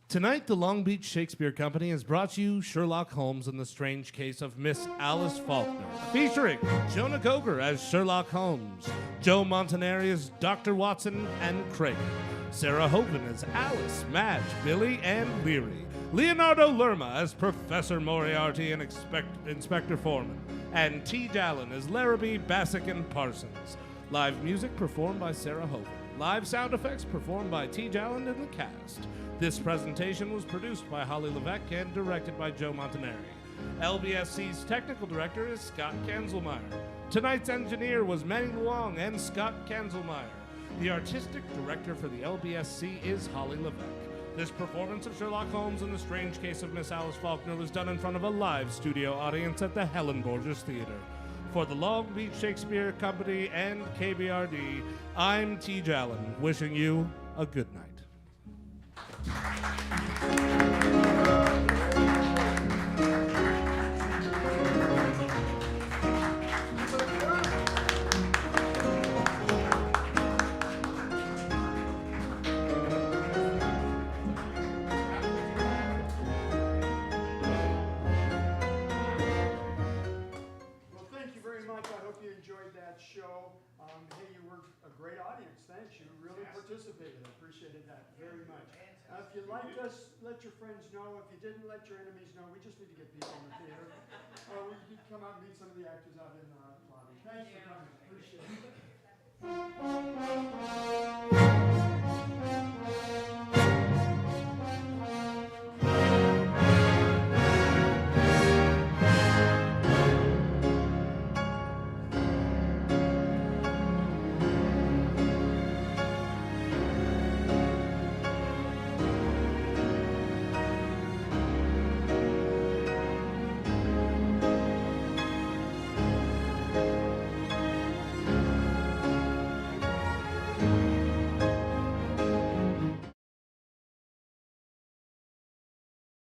S3: Tonight, the Long Beach Shakespeare Company has brought you Sherlock Holmes and the Strange Case of Miss Alice Faulkner, featuring Jonah Goger as Sherlock Holmes, Joe Montanari as Dr. Watson and Craig, Sarah Hogan as Alice, Madge, Billy, and Leary, Leonardo Lerma as Professor Moriarty and Inspector Foreman, and T. Dallin as Larrabee, Bassick, and Parsons. Live music performed by Sarah Hogan. Live sound effects performed by T. Dallin and the cast. This presentation was produced by Holly Levesque and directed by Joe Montanari. LBSC's technical director is Scott Kanzelmeyer. Tonight's engineer was Manny Luong and Scott Kanzelmeyer. The artistic director for the LBSC is Holly Levesque. This performance of Sherlock Holmes and the Strange Case of Miss Alice Faulkner was done in front of a live studio audience at the Helen Borgers Theater. For the Long Beach Shakespeare Company and KBRD, I'm T. Jallin, wishing you a good night.
S2: Show. Hey, you were a great audience. Thanks. You really participated. I appreciated that very much. If you liked us, let your friends know. If you didn't, let your enemies know. We just need to get people in the theater. We could come out and meet some of the actors out in